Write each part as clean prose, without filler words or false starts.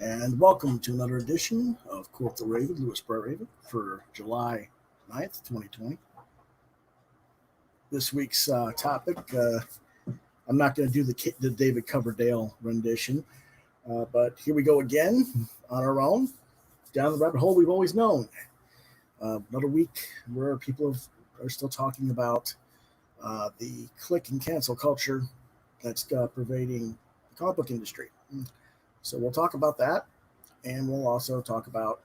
And welcome to another edition of Quoth the Raven, Lewis Brett Raven, for July 9th, 2020. This week's topic, I'm not going to do the David Coverdale rendition, but here we go again on our own, down the rabbit hole we've always known. Another week where people are still talking about the click and cancel culture that's pervading the comic book industry. So we'll talk about that, and we'll also talk about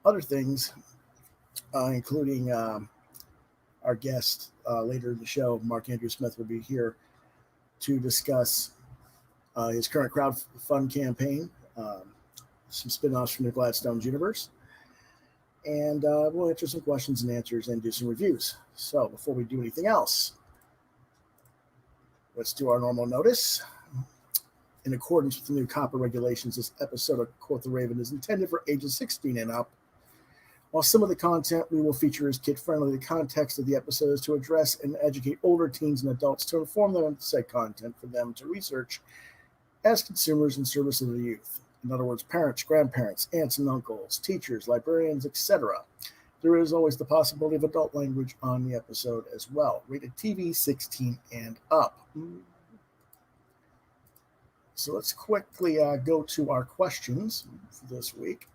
other things, including our guest later in the show, Mark Andrew Smith, will be here to discuss his current crowdfund campaign, some spin-offs from the GLADSTONE'S universe, and we'll answer some questions and answers and do some reviews. So before we do anything else, let's do our normal notice. In accordance with the new copper regulations, this episode of Quoth the Raven is intended for ages 16 and up. While some of the content we will feature is kid-friendly, the context of the episode is to address and educate older teens and adults to inform them of said content for them to research as consumers in service of the youth. In other words, parents, grandparents, aunts and uncles, teachers, librarians, etc. There is always the possibility of adult language on the episode as well. Rated TV 16 and up. So let's quickly go to our questions for this week.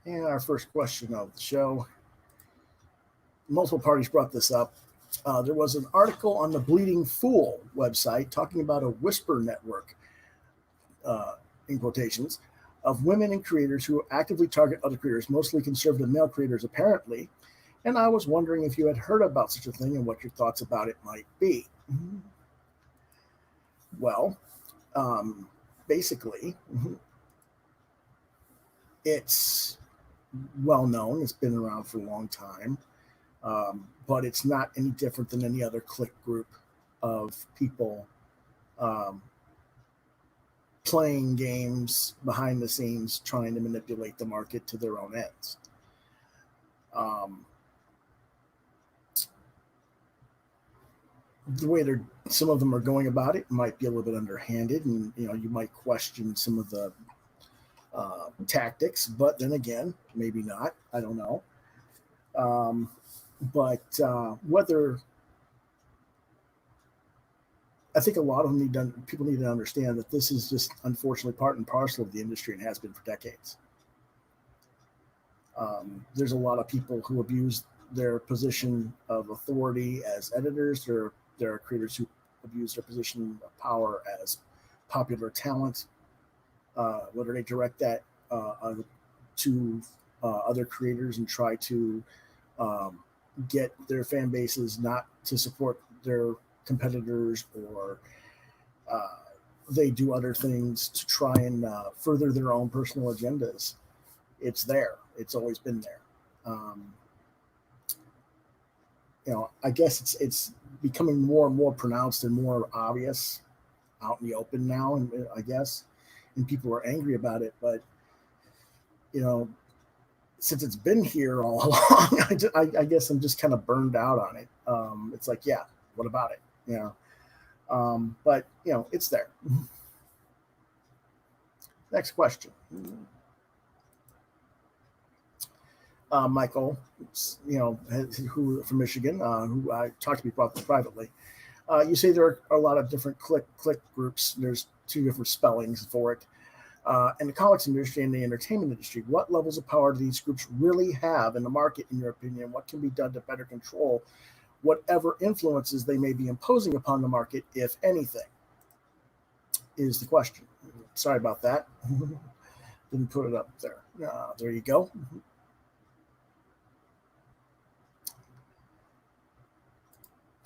And our first question of the show. Multiple parties brought this up. There was an article on the Bleeding Fool website talking about a whisper network, in quotations, of women and creators who actively target other creators, mostly conservative male creators, apparently. And I was wondering if you had heard about such a thing and what your thoughts about it might be. Well, basically, it's well known. It's been around for a long time. But it's not any different than any other clique group of people playing games behind the scenes, trying to manipulate the market to their own ends. The way some of them are going about it might be a little bit underhanded, and you might question some of the tactics, but then again, maybe not. I don't know. But whether I think a lot of them people need to understand that this is just unfortunately part and parcel of the industry and has been for decades. There's a lot of people who abuse their position of authority as editors. There are creators who abuse their position of power as popular talent, whether they direct that to other creators and try to get their fan bases not to support their competitors, or they do other things to try and further their own personal agendas. It's there. It's always been there. I guess it's becoming more and more pronounced and more obvious out in the open now, and I guess, and people are angry about it. But since it's been here all along, I guess I'm just kind of burned out on it. It's like, yeah, what about it? But it's there. Next question. Michael, who from Michigan, who I talked to me about this privately. You say there are a lot of different click groups. There's two different spellings for it. In the comics industry and the entertainment industry, what levels of power do these groups really have in the market, in your opinion? What can be done to better control whatever influences they may be imposing upon the market, if anything, is the question. Sorry about that. Didn't put it up there. There you go.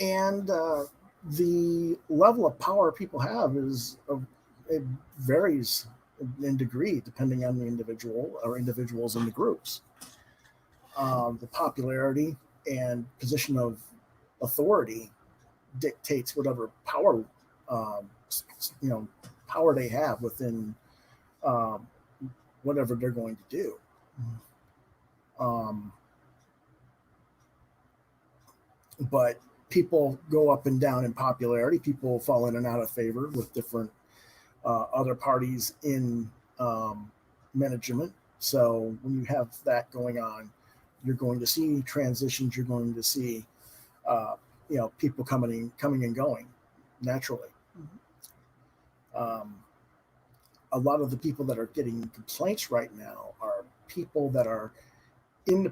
And the level of power people have it varies in degree depending on the individual or individuals in the groups. The popularity and position of authority dictates whatever power power they have within whatever they're going to do. but people go up and down in popularity. People fall in and out of favor with different other parties in management. So when you have that going on, you're going to see transitions. You're going to see, people coming and going naturally. A lot of the people that are getting complaints right now are people that are in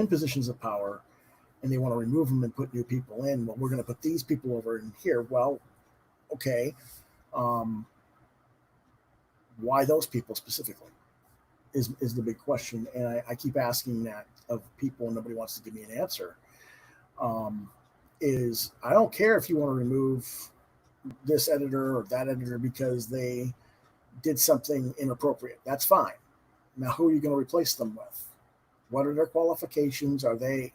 positions of power, and they want to remove them and put new people in. Well, we're going to put these people over in here. Well, okay. Why those people specifically is the big question. And I keep asking that of people, and nobody wants to give me an answer. Is I don't care if you want to remove this editor or that editor because they did something inappropriate. That's fine. Now, who are you going to replace them with? What are their qualifications? Are they,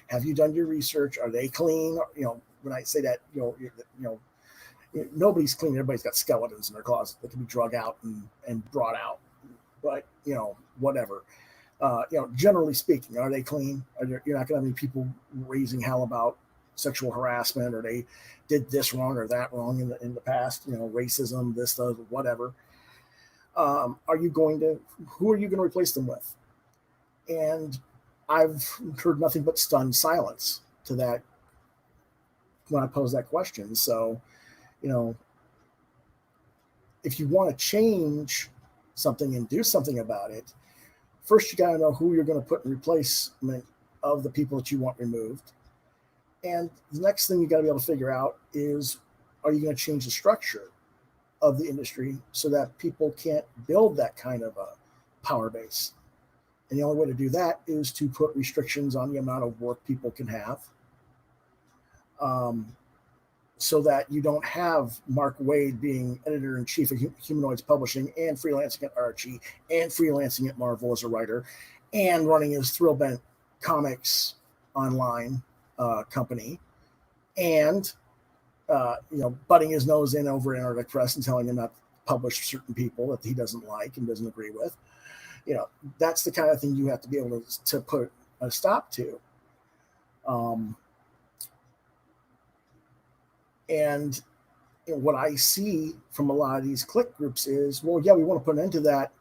have you done your research? Are they clean? When I say that, nobody's clean. Everybody's got skeletons in their closet that can be drug out and brought out. But, whatever. Generally speaking, are they clean? You're not going to have any people raising hell about sexual harassment, or they did this wrong or that wrong in the past, racism, this, whatever. Who are you going to replace them with? And I've heard nothing but stunned silence to that when I pose that question. So, if you want to change something and do something about it, first you got to know who you're going to put in replacement of the people that you want removed. And the next thing you got to be able to figure out is, are you going to change the structure of the industry so that people can't build that kind of a power base? And the only way to do that is to put restrictions on the amount of work people can have, so that you don't have Mark Waid being editor-in-chief of Humanoids Publishing and freelancing at Archie and freelancing at Marvel as a writer and running his Thrillbent Comics online company and, butting his nose in over Antarctic Press and telling him not to publish certain people that he doesn't like and doesn't agree with. That's the kind of thing you have to be able to put a stop to. And what I see from a lot of these click groups is, well, yeah, we want to put an end to that,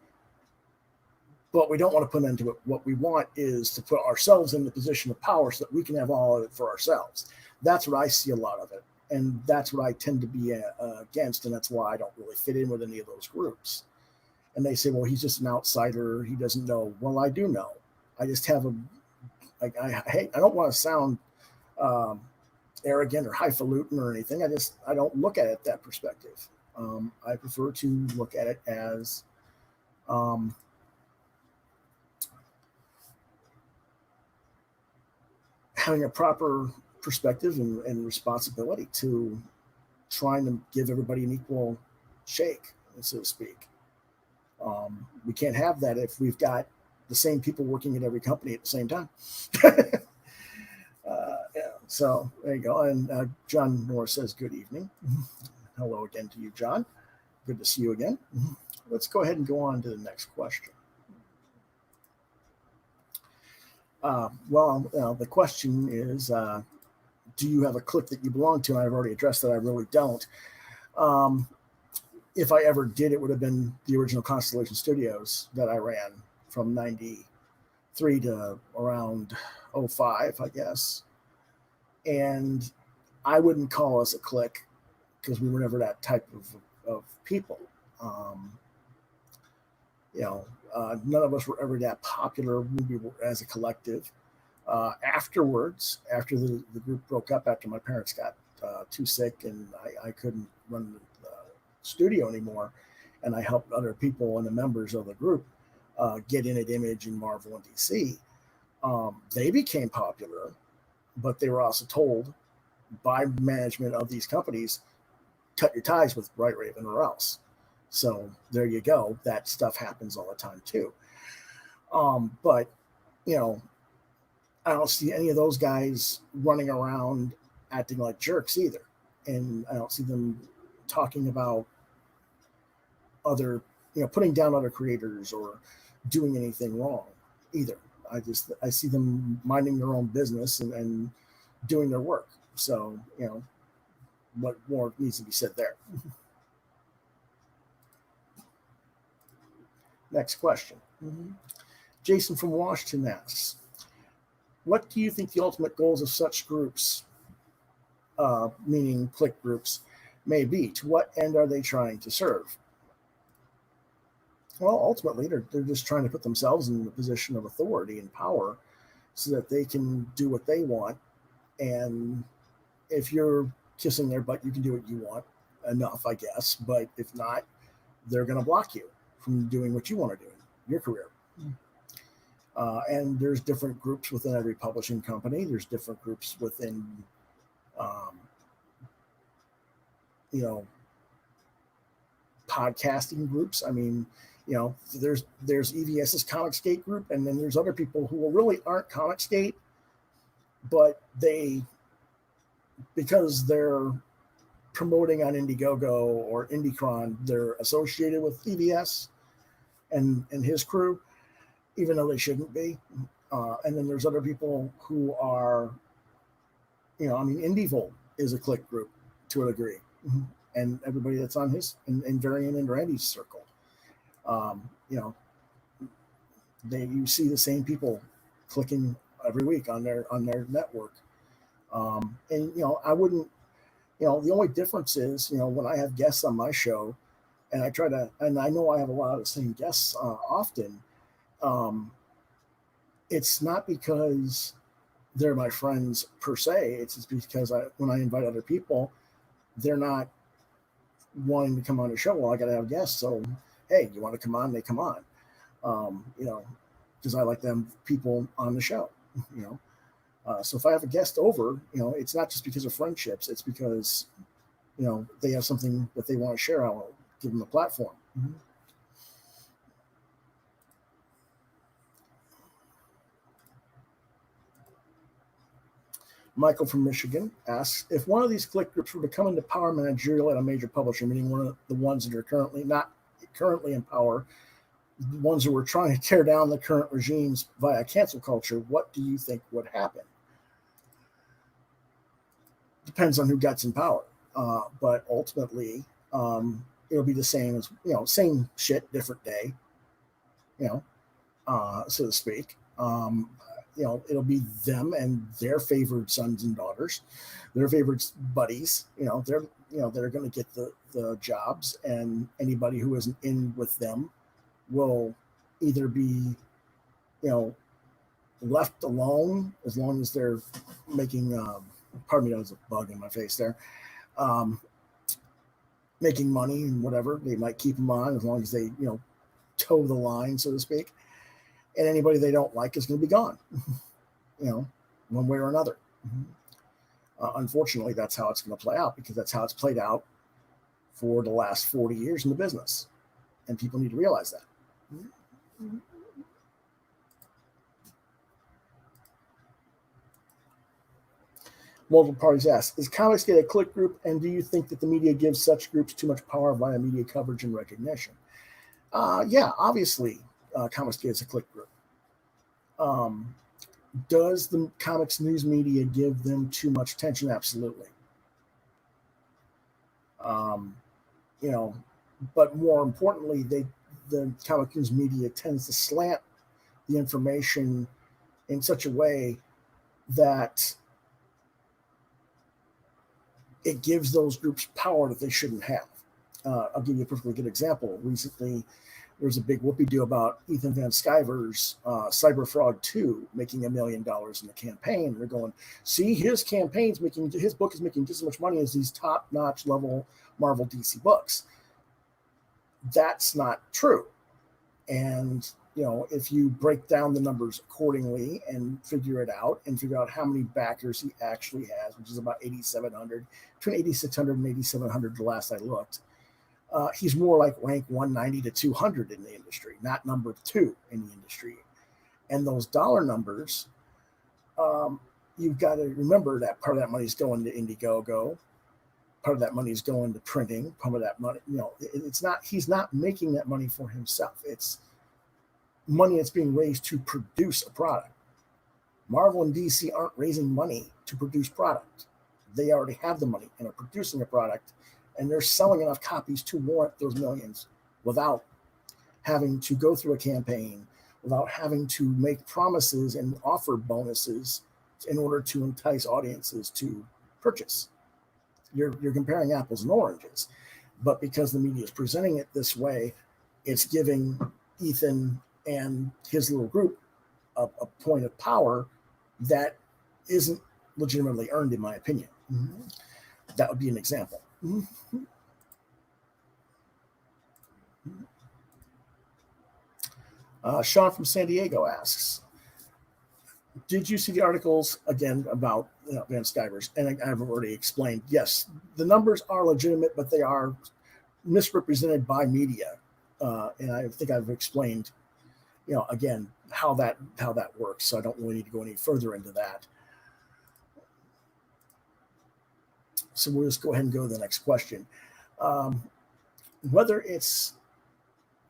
but we don't want to put an end to it. What we want is to put ourselves in the position of power so that we can have all of it for ourselves. That's what I see a lot of it. And that's what I tend to be against. And that's why I don't really fit in with any of those groups. And they say, well, he's just an outsider. He doesn't know. Well, I do know. I just have I don't want to sound arrogant or highfalutin or anything. I don't look at it that perspective. I prefer to look at it as having a proper perspective and responsibility to trying to give everybody an equal shake, so to speak. We can't have that if we've got the same people working at every company at the same time. So there you go. And John Moore says, good evening. Hello again to you, John. Good to see you again. Let's go ahead and go on to the next question. The question is, do you have a clique that you belong to? And I've already addressed that. I really don't. If I ever did, it would have been the original Constellation Studios that I ran from 93 to around 05, I guess. And I wouldn't call us a clique because we were never that type of people. None of us were ever that popular as a collective. Afterwards, after the group broke up, after my parents got too sick and I couldn't run the studio anymore, and I helped other people and the members of the group get in at Image and Marvel and DC, they became popular, but they were also told by management of these companies, cut your ties with Bright Raven or else. So there you go. That stuff happens all the time too. But I don't see any of those guys running around acting like jerks either. And I don't see them talking about putting down other creators or doing anything wrong either. I see them minding their own business and doing their work. So, what more needs to be said there? Next question. Jason from Washington asks, what do you think the ultimate goals of such groups, meaning click groups, may be? To what end are they trying to serve? Well, ultimately, they're just trying to put themselves in the position of authority and power so that they can do what they want. And if you're kissing their butt, you can do what you want enough, I guess. But if not, they're going to block you from doing what you want to do in your career. And there's different groups within every publishing company. There's different groups within, podcasting groups. I mean, there's EVS's Comicsgate group, and then there's other people who really aren't Comicsgate, but because they're promoting on Indiegogo or Indiecron, they're associated with EVS and his crew, even though they shouldn't be. And then there's other people who are, Indievolt is a click group to a degree, and everybody that's on his and Varian and Randy's circle. You see the same people clicking every week on their network. I wouldn't, the only difference is, when I have guests on my show and and I know I have a lot of the same guests often, it's not because they're my friends per se. It's just because when I invite other people, they're not wanting to come on the show. Well, I got to have guests. So, hey, you want to come on? They come on, because I like them people on the show, So if I have a guest over, it's not just because of friendships. It's because, they have something that they want to share. I'll give them a platform. Michael from Michigan asks, if one of these click groups were to come into power managerial at a major publisher, meaning one of the ones that are not currently in power, the ones who were trying to tear down the current regimes via cancel culture, what do you think would happen? Depends on who gets in power. But ultimately, it'll be the same as, same shit, different day, so to speak. It'll be them and their favored sons and daughters, their favorite buddies, they're going to get the jobs, and anybody who isn't in with them will either be, left alone as long as they're making, pardon me, that was a bug in my face there, making money and whatever. They might keep them on as long as they, toe the line, so to speak. And anybody they don't like is going to be gone, one way or another. Unfortunately, that's how it's going to play out, because that's how it's played out for the last 40 years in the business. And people need to realize that. Multiple parties ask, is Comicsgate a click group, and do you think that the media gives such groups too much power via media coverage and recognition? Yeah, obviously, Comicsgate is a click group. Does the comics news media give them too much attention? Absolutely. But more importantly, the comic news media tends to slant the information in such a way that it gives those groups power that they shouldn't have. I'll give you a perfectly good example. Recently, there was a big whoopee-doo about Ethan Van Sciver's Cyberfrog 2 making $1 million in the campaign. They're going, see, his book is making just as much money as these top-notch level Marvel DC books. That's not true. And, if you break down the numbers accordingly and figure it out and figure out how many backers he actually has, which is about 8,700, between 8,600 and 8,700 the last I looked, he's more like rank 190 to 200 in the industry, not number 2 in the industry. And those dollar numbers, you've got to remember that part of that money is going to Indiegogo. Part of that money is going to printing. Part of that money, he's not making that money for himself. It's money that's being raised to produce a product. Marvel and DC aren't raising money to produce product. They already have the money and are producing a product, and they're selling enough copies to warrant those millions without having to go through a campaign, without having to make promises and offer bonuses in order to entice audiences to purchase. You're comparing apples and oranges, but because the media is presenting it this way, it's giving Ethan and his little group a point of power that isn't legitimately earned, in my opinion. Mm-hmm. That would be an example. Mm-hmm. Sean from San Diego asks, did you see the articles again about Van Stivers? And I've already explained, yes, the numbers are legitimate, but they are misrepresented by media. And I think I've explained, again, how that works. So I don't really need to go any further into that. So we'll just go ahead and go to the next question. Whether it's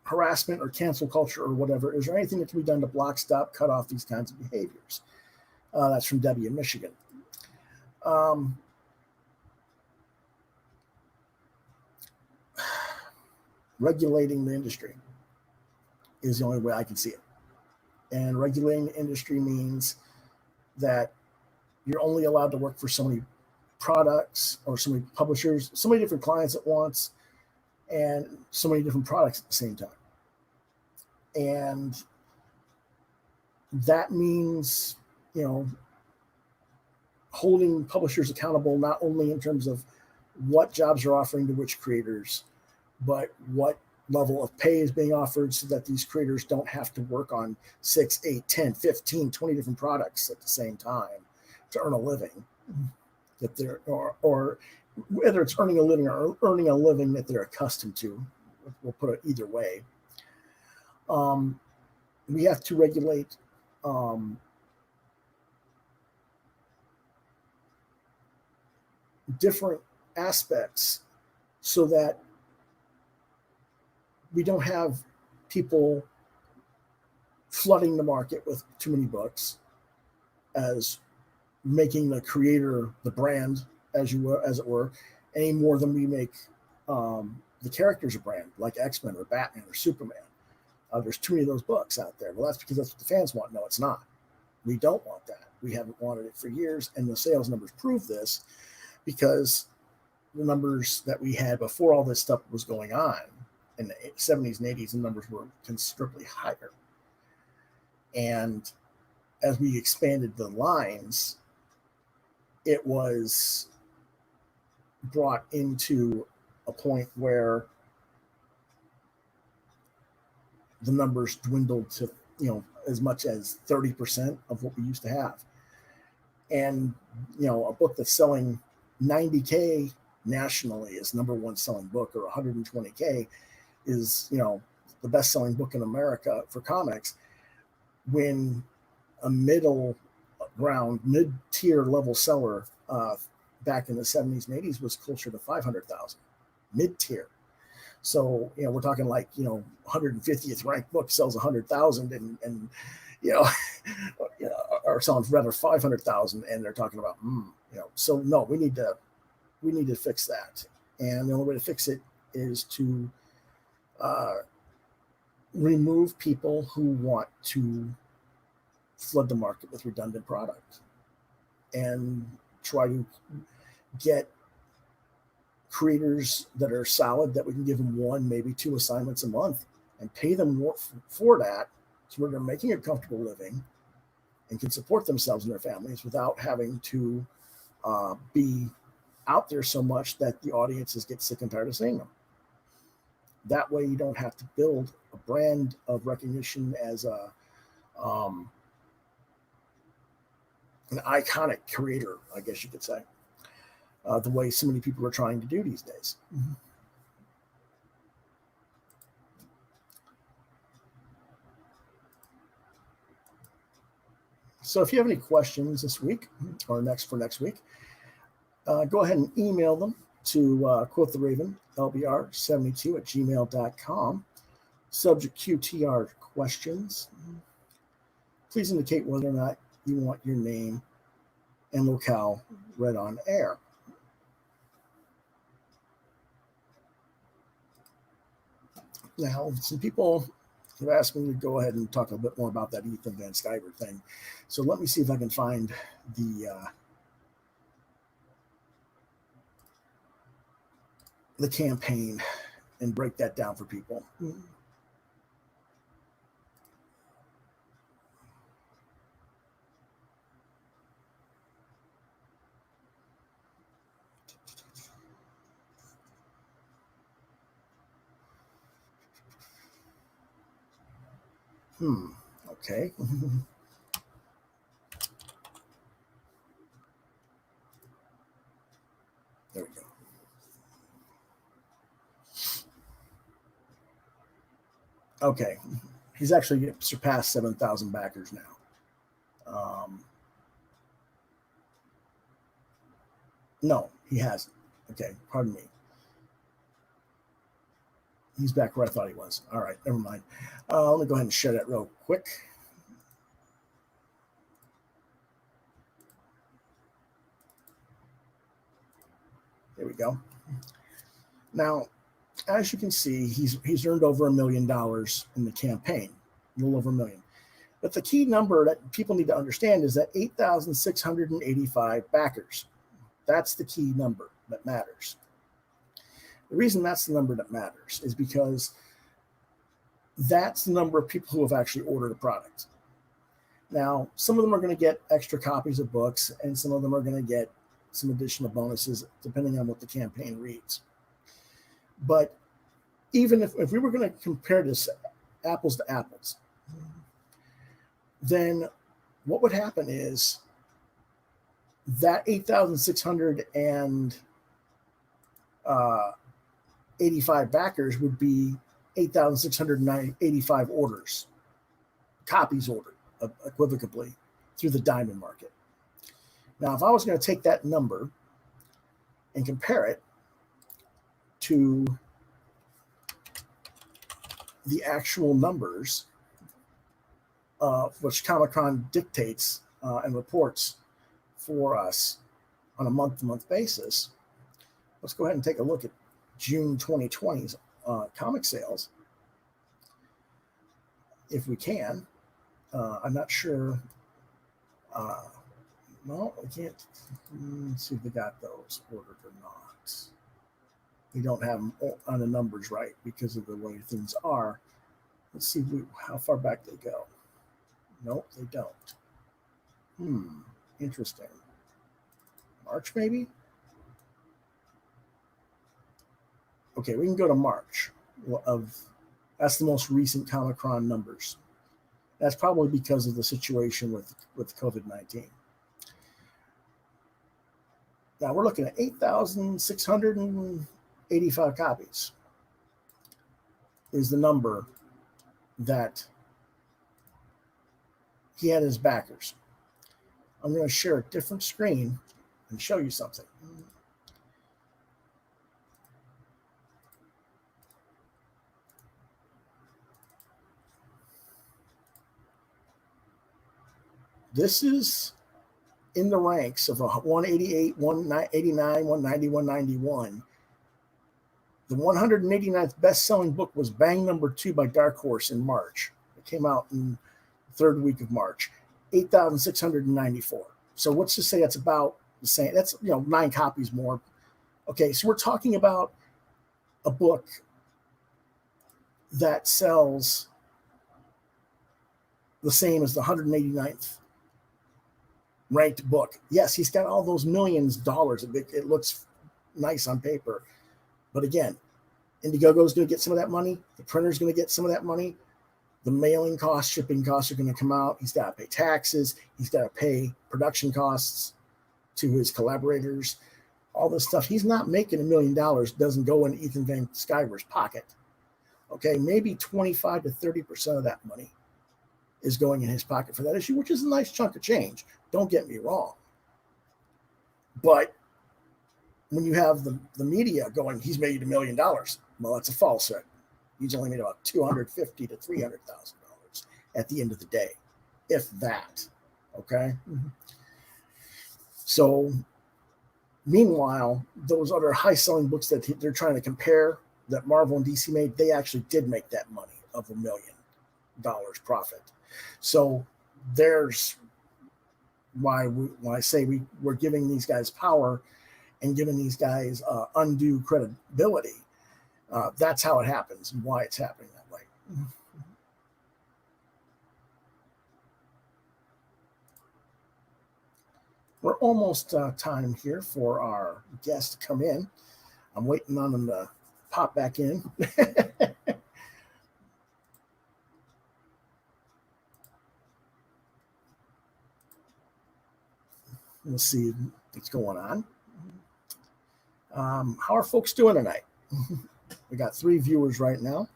harassment or cancel culture or whatever, is there anything that can be done to block, stop, cut off these kinds of behaviors? That's from Debbie in Michigan. Regulating the industry is the only way I can see it. And regulating the industry means that you're only allowed to work for so many products or so many publishers, so many different clients at once, and so many different products at the same time. And that means, holding publishers accountable, not only in terms of what jobs are offering to which creators, but what level of pay is being offered so that these creators don't have to work on 6, 8, 10, 15, 20 different products at the same time to earn a living. That they're, or whether it's earning a living or earning a living that they're accustomed to. We'll put it either way. We have to regulate different aspects so that we don't have people flooding the market with too many books, as making the creator the brand, as it were, any more than we make the characters a brand, like X-Men or Batman or Superman. There's too many of those books out there. Well, that's because that's what the fans want. No, it's not. We don't want that. We haven't wanted it for years, and the sales numbers prove this, because the numbers that we had before all this stuff was going on in the 70s and 80s, the numbers were considerably higher. And as we expanded the lines, it was brought into a point where the numbers dwindled to, as much as 30% of what we used to have. And, a book that's selling 90K nationally is number one selling book, or 120K is, the best selling book in America for comics, when a mid-tier level seller back in the 70s and 80s was closer to 500,000, mid-tier. So, we're talking like, 150th ranked book sells 100,000 and or selling rather 500,000, and they're talking about, so no, we need to fix that. And the only way to fix it is to remove people who want to flood the market with redundant product, and try to get creators that are solid, that we can give them 1, maybe 2 assignments a month and pay them more for that, so they're making a comfortable living and can support themselves and their families without having to be out there so much that the audiences get sick and tired of seeing them. That way you don't have to build a brand of recognition as an iconic creator, I guess you could say, the way so many people are trying to do these days. Mm-hmm. So if you have any questions this week or next week, go ahead and email them to Quoth the Raven, LBR72@gmail.com. Subject QTR questions. Please indicate whether or not you want your name and locale read on air. Now, some people have asked me to go ahead and talk a bit more about that Ethan Van Sciver thing. So let me see if I can find the campaign and break that down for people. Okay. There we go. Okay. He's actually surpassed 7,000 backers now. No, he hasn't. Okay, pardon me. He's back where I thought he was. All right, never mind. Let me go ahead and share that real quick. There we go. Now, as you can see, he's earned over $1 million in the campaign, a little over $1 million. But the key number that people need to understand is that 8,685 backers. That's the key number that matters. The reason that's the number that matters is because that's the number of people who have actually ordered a product. Now, some of them are going to get extra copies of books, and some of them are going to get some additional bonuses, depending on what the campaign reads. But even if we were going to compare this apples to apples, then what would happen is that 8,685 backers would be 8,685 orders, copies ordered equivocally through the diamond market. Now, if I was going to take that number and compare it to the actual numbers which Comic-Con dictates and reports for us on a month-to-month basis, let's go ahead and take a look at June 2020's comic sales, if we can. I'm not sure. No, we can't. Let's see if they got those ordered or not. We don't have them on the numbers right because of the way things are. Let's see how far back they go. Nope, they don't. Interesting. March, maybe? Okay, we can go to March. That's the most recent Comic-Con numbers. That's probably because of the situation with COVID-19. Now we're looking at 8,685 copies is the number that he had as backers. I'm going to share a different screen and show you something. This is in the ranks of 188, 189, 190, 191. The 189th best-selling book was Bang #2 by Dark Horse in March. It came out in the third week of March. 8,694. So let's just say that's about the same. That's 9 copies more. Okay, so we're talking about a book that sells the same as the 189th ranked book. Yes, he's got all those millions of dollars. It looks nice on paper. But again, Indiegogo's going to get some of that money. The printer's going to get some of that money. The mailing costs, shipping costs are going to come out. He's got to pay taxes. He's got to pay production costs to his collaborators. All this stuff. He's not making $1 million. Doesn't go in Ethan Van Sciver's pocket. Okay, maybe 25 to 30% of that money is going in his pocket for that issue, which is a nice chunk of change. Don't get me wrong. But when you have the media going, he's made $1 million. Well, that's a falsehood. He's only made about $250,000 to $300,000 at the end of the day, if that. Okay. So meanwhile, those other high selling books that they're trying to compare that Marvel and DC made, they actually did make that money of $1 million profit. So there's why I say we're giving these guys power and giving these guys undue credibility. That's how it happens and why it's happening that way. We're almost time here for our guest to come in. I'm waiting on them to pop back in. We'll see what's going on. How are folks doing tonight? We got 3 viewers right now.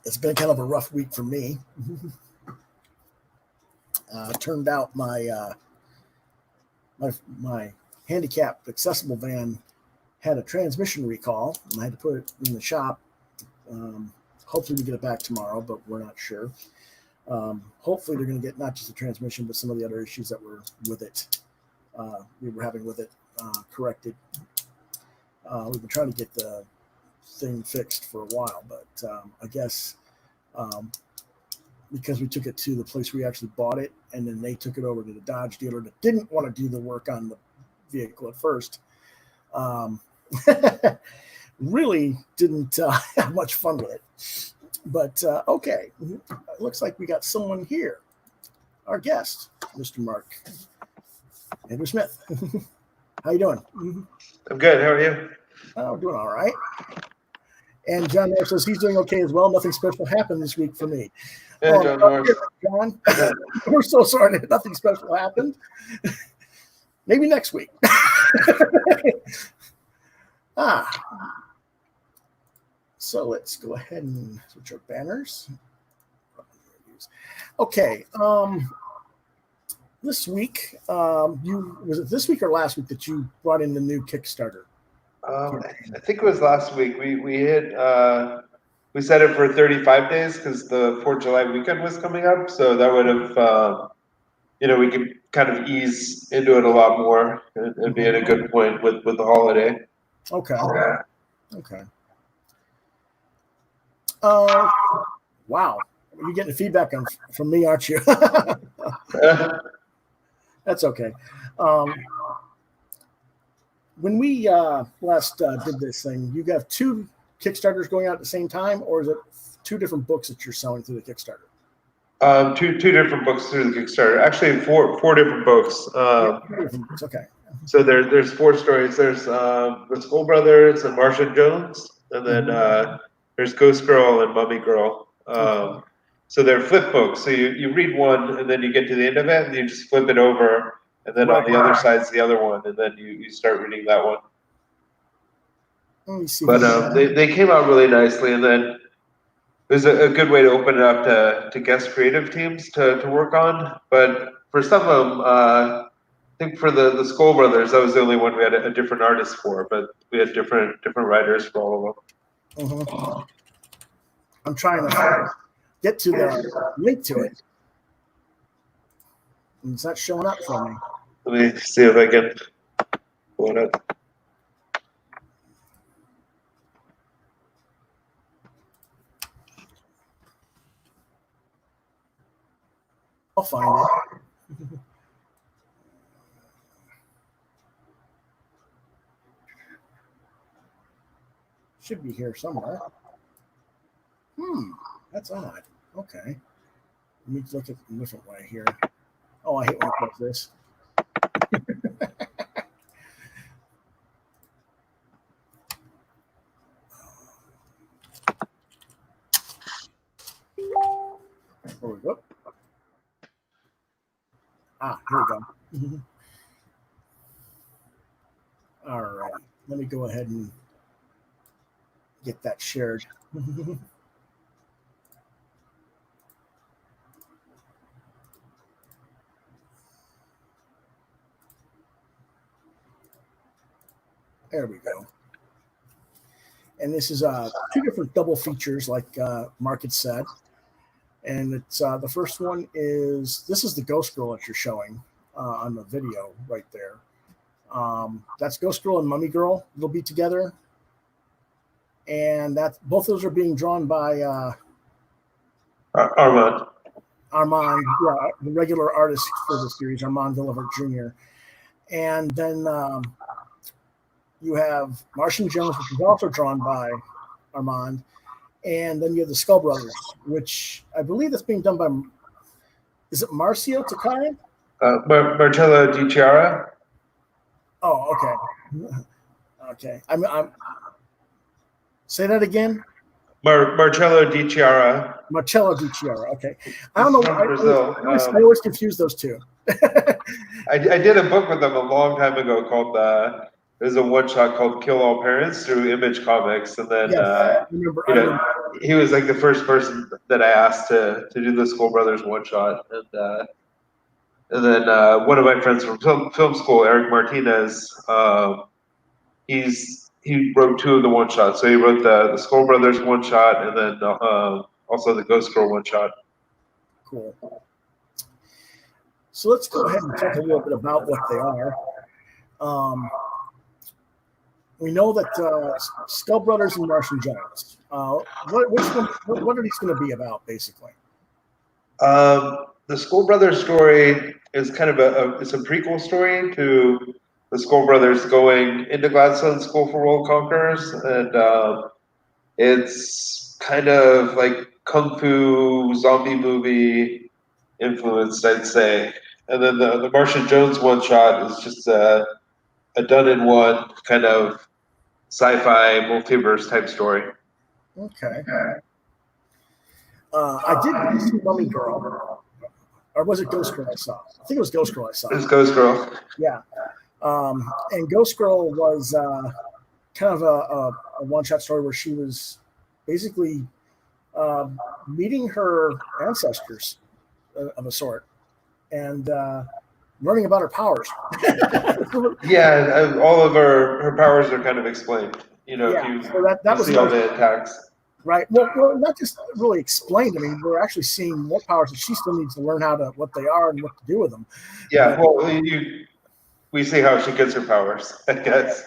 It's been kind of a rough week for me. Turned out my handicapped accessible van had a transmission recall, and I had to put it in the shop. Hopefully we get it back tomorrow, but we're not sure. Hopefully they're going to get not just the transmission, but some of the other issues that were with it. We were having with it corrected. We've been trying to get the thing fixed for a while, but I guess because we took it to the place we actually bought it, and then they took it over to the Dodge dealer that didn't want to do the work on the vehicle at first. Really didn't have much fun with it. But okay, it looks like we got someone here. Our guest, Mr. Mark Andrew Smith. How you doing? I'm good. How are you? Oh, doing all right. And John there says he's doing okay as well. Nothing special happened this week for me. Hey, John Norris. John, we're so sorry that nothing special happened. Maybe next week. So let's go ahead and switch our banners. Okay. This week, was it this week or last week that you brought in the new Kickstarter? I think it was last week. We hit we set it for 35 days because the 4th of July weekend was coming up, so that would have we could kind of ease into it a lot more and be at a good point with the holiday. Okay. Okay. Wow. You're getting feedback from me, aren't you? That's okay. When we last did this thing, you have 2 Kickstarters going out at the same time, or is it 2 different books that you're selling through the Kickstarter? Two different books through the Kickstarter. Actually, four different books. 2 different books. Okay. So there's 4 stories. There's the Skull Brothers and Martian Jones, and then there's Ghost Girl and Mummy Girl. So they're flip books. So you read one, and then you get to the end of it, and you just flip it over, and then on the other side's the other one, and then you start reading that one. Let me see. But they came out really nicely, and then it was a good way to open it up to guest creative teams to work on. But for some of them, I think for the Skull Brothers, that was the only one we had a different artist for, but we had different writers for all of them. I'm trying to get to the link to it. And it's not showing up for me. Let me see if I can pull it up. I'll find it. Should be here somewhere. That's odd. Okay. Let me look at it a different way here. Oh, I hate when it does this. There we go. Here we go. All right. Let me go ahead and get that shared. There we go. And this is 2 different double features, like Mark had said. And it's the first one is this is the Ghost Girl that you're showing on the video right there. That's Ghost Girl and Mummy Girl. They'll be together, and that both of those are being drawn by Armand. Armand, yeah, the regular artist for the series, Armand Villavert Jr. And then you have Martian Jones, which is also drawn by Armand. And then you have the Skull Brothers, which I believe that's being done by, is it Marcio Takaya? Marcello Di Chiara. Oh, okay. Okay. I'm say that again. Marcello Di Chiara. Marcello Di Chiara. Okay. I don't know. Brazil. I always confuse those two. I did a book with them a long time ago called there's a one shot called Kill All Parents through Image Comics, and then I remember. He was like the first person that I asked to do the Skull Brothers one shot, and then one of my friends from film school, Eric Martinez, he wrote two of the one shots. So he wrote the Skull Brothers one shot, and then also the Ghost Girl one shot. Cool. So let's go ahead and talk a little bit about what they are. We know that Skull Brothers and Martian Jones. What are these going to be about, basically? The Skull Brothers story is kind of it's a prequel story to the Skull Brothers going into Gladstone's School for World Conquerors, and it's kind of like kung fu zombie movie influenced, I'd say. And then the Martian Jones one shot is just a done-in-one kind of sci-fi multiverse type story. Okay. I did see Mummy Girl, or was it Ghost Girl I saw? I think it was Ghost Girl I saw. It was Ghost Girl. Yeah. And Ghost Girl was kind of a one-shot story where she was basically meeting her ancestors of a sort and learning about her powers. Yeah, all of her powers are kind of explained. You know, yeah, if you, so that was see all the attacks. Right. Well, not just really explained. I mean, we're actually seeing more powers that she still needs to learn what they are and what to do with them. Yeah. Well, we see how she gets her powers, I guess.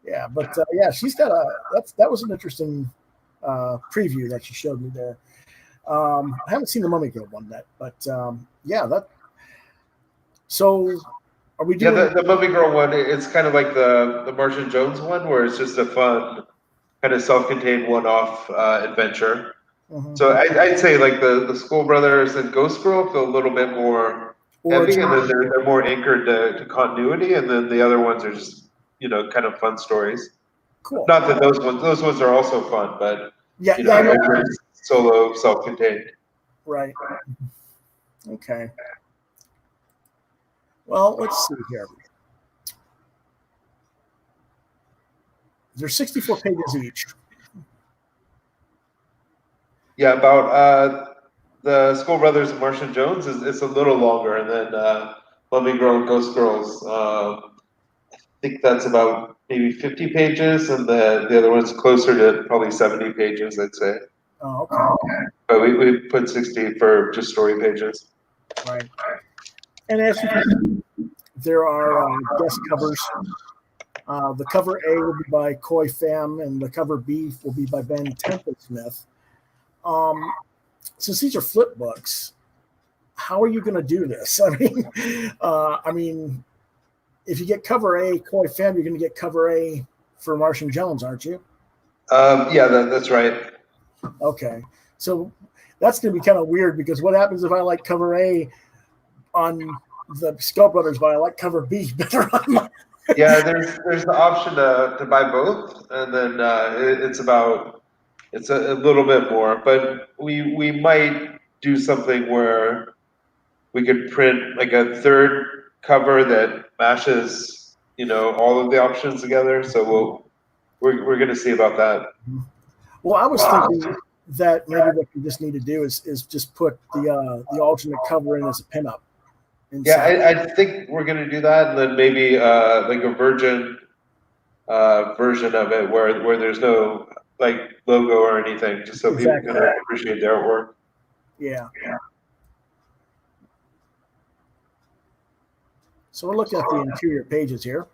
Yeah, but yeah, she's got that was an interesting preview that she showed me there. I haven't seen the Mummy Girl one yet, but yeah, that. So, are we doing? Yeah, the Mummy Girl one. It's kind of like the Martian Jones one, where it's just a fun, kind of self-contained one-off adventure. Mm-hmm. So I'd say like the Skull Brothers and Ghost Girl feel a little bit more heavy, and then they're more anchored to continuity, and then the other ones are just kind of fun stories. Cool. Not that those ones are also fun, but solo, self-contained. Right. Okay. Well, let's see here. There's 64 pages each. Yeah, about the Skull Brothers and Martian Jones it's a little longer, and then Mummy Girl and Ghost Girls. I think that's about maybe 50 pages, and the other one's closer to probably 70 pages, I'd say. Oh, okay. But we put 60 for just story pages. Right. And as you can see, there are guest covers. The cover A will be by Coy Pham, and the cover B will be by Ben Temple-Smith. Since these are flip books, how are you going to do this? I mean, if you get cover A, Coy Pham, you're going to get cover A for Martian Jones, aren't you? Yeah, that's right. Okay, so that's going to be kind of weird because what happens if I like cover A on the Skull Brothers, but I like cover B better on my. Yeah, there's the option to buy both, and then it's a little bit more, but we might do something where we could print like a third cover that mashes all of the options together. So we're going to see about that. Well, I was thinking that maybe what we just need to do is just put the alternate cover in as a pinup. Inside. Yeah, I think we're going to do that, and then maybe like a virgin version of it where there's no like logo or anything, just so people can appreciate their artwork. Yeah. So we're looking at the interior pages here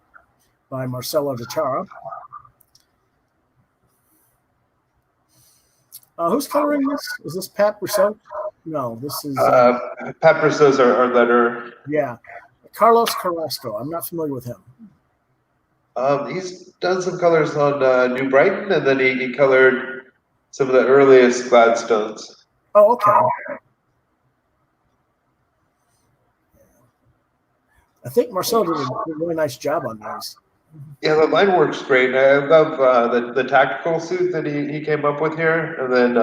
by Marcelo Jachara. Who's coloring this? Is this Pat Brousseau? No, this is Pat Brousseau's our letter. yeah, Carlos Carrasco. I'm not familiar with him. He's done some colors on New Brighton, and then he colored some of the earliest Gladstones. Oh, okay. I think Marcel did a really nice job on these. Yeah, the line works great. I love the tactical suit that he came up with here, and then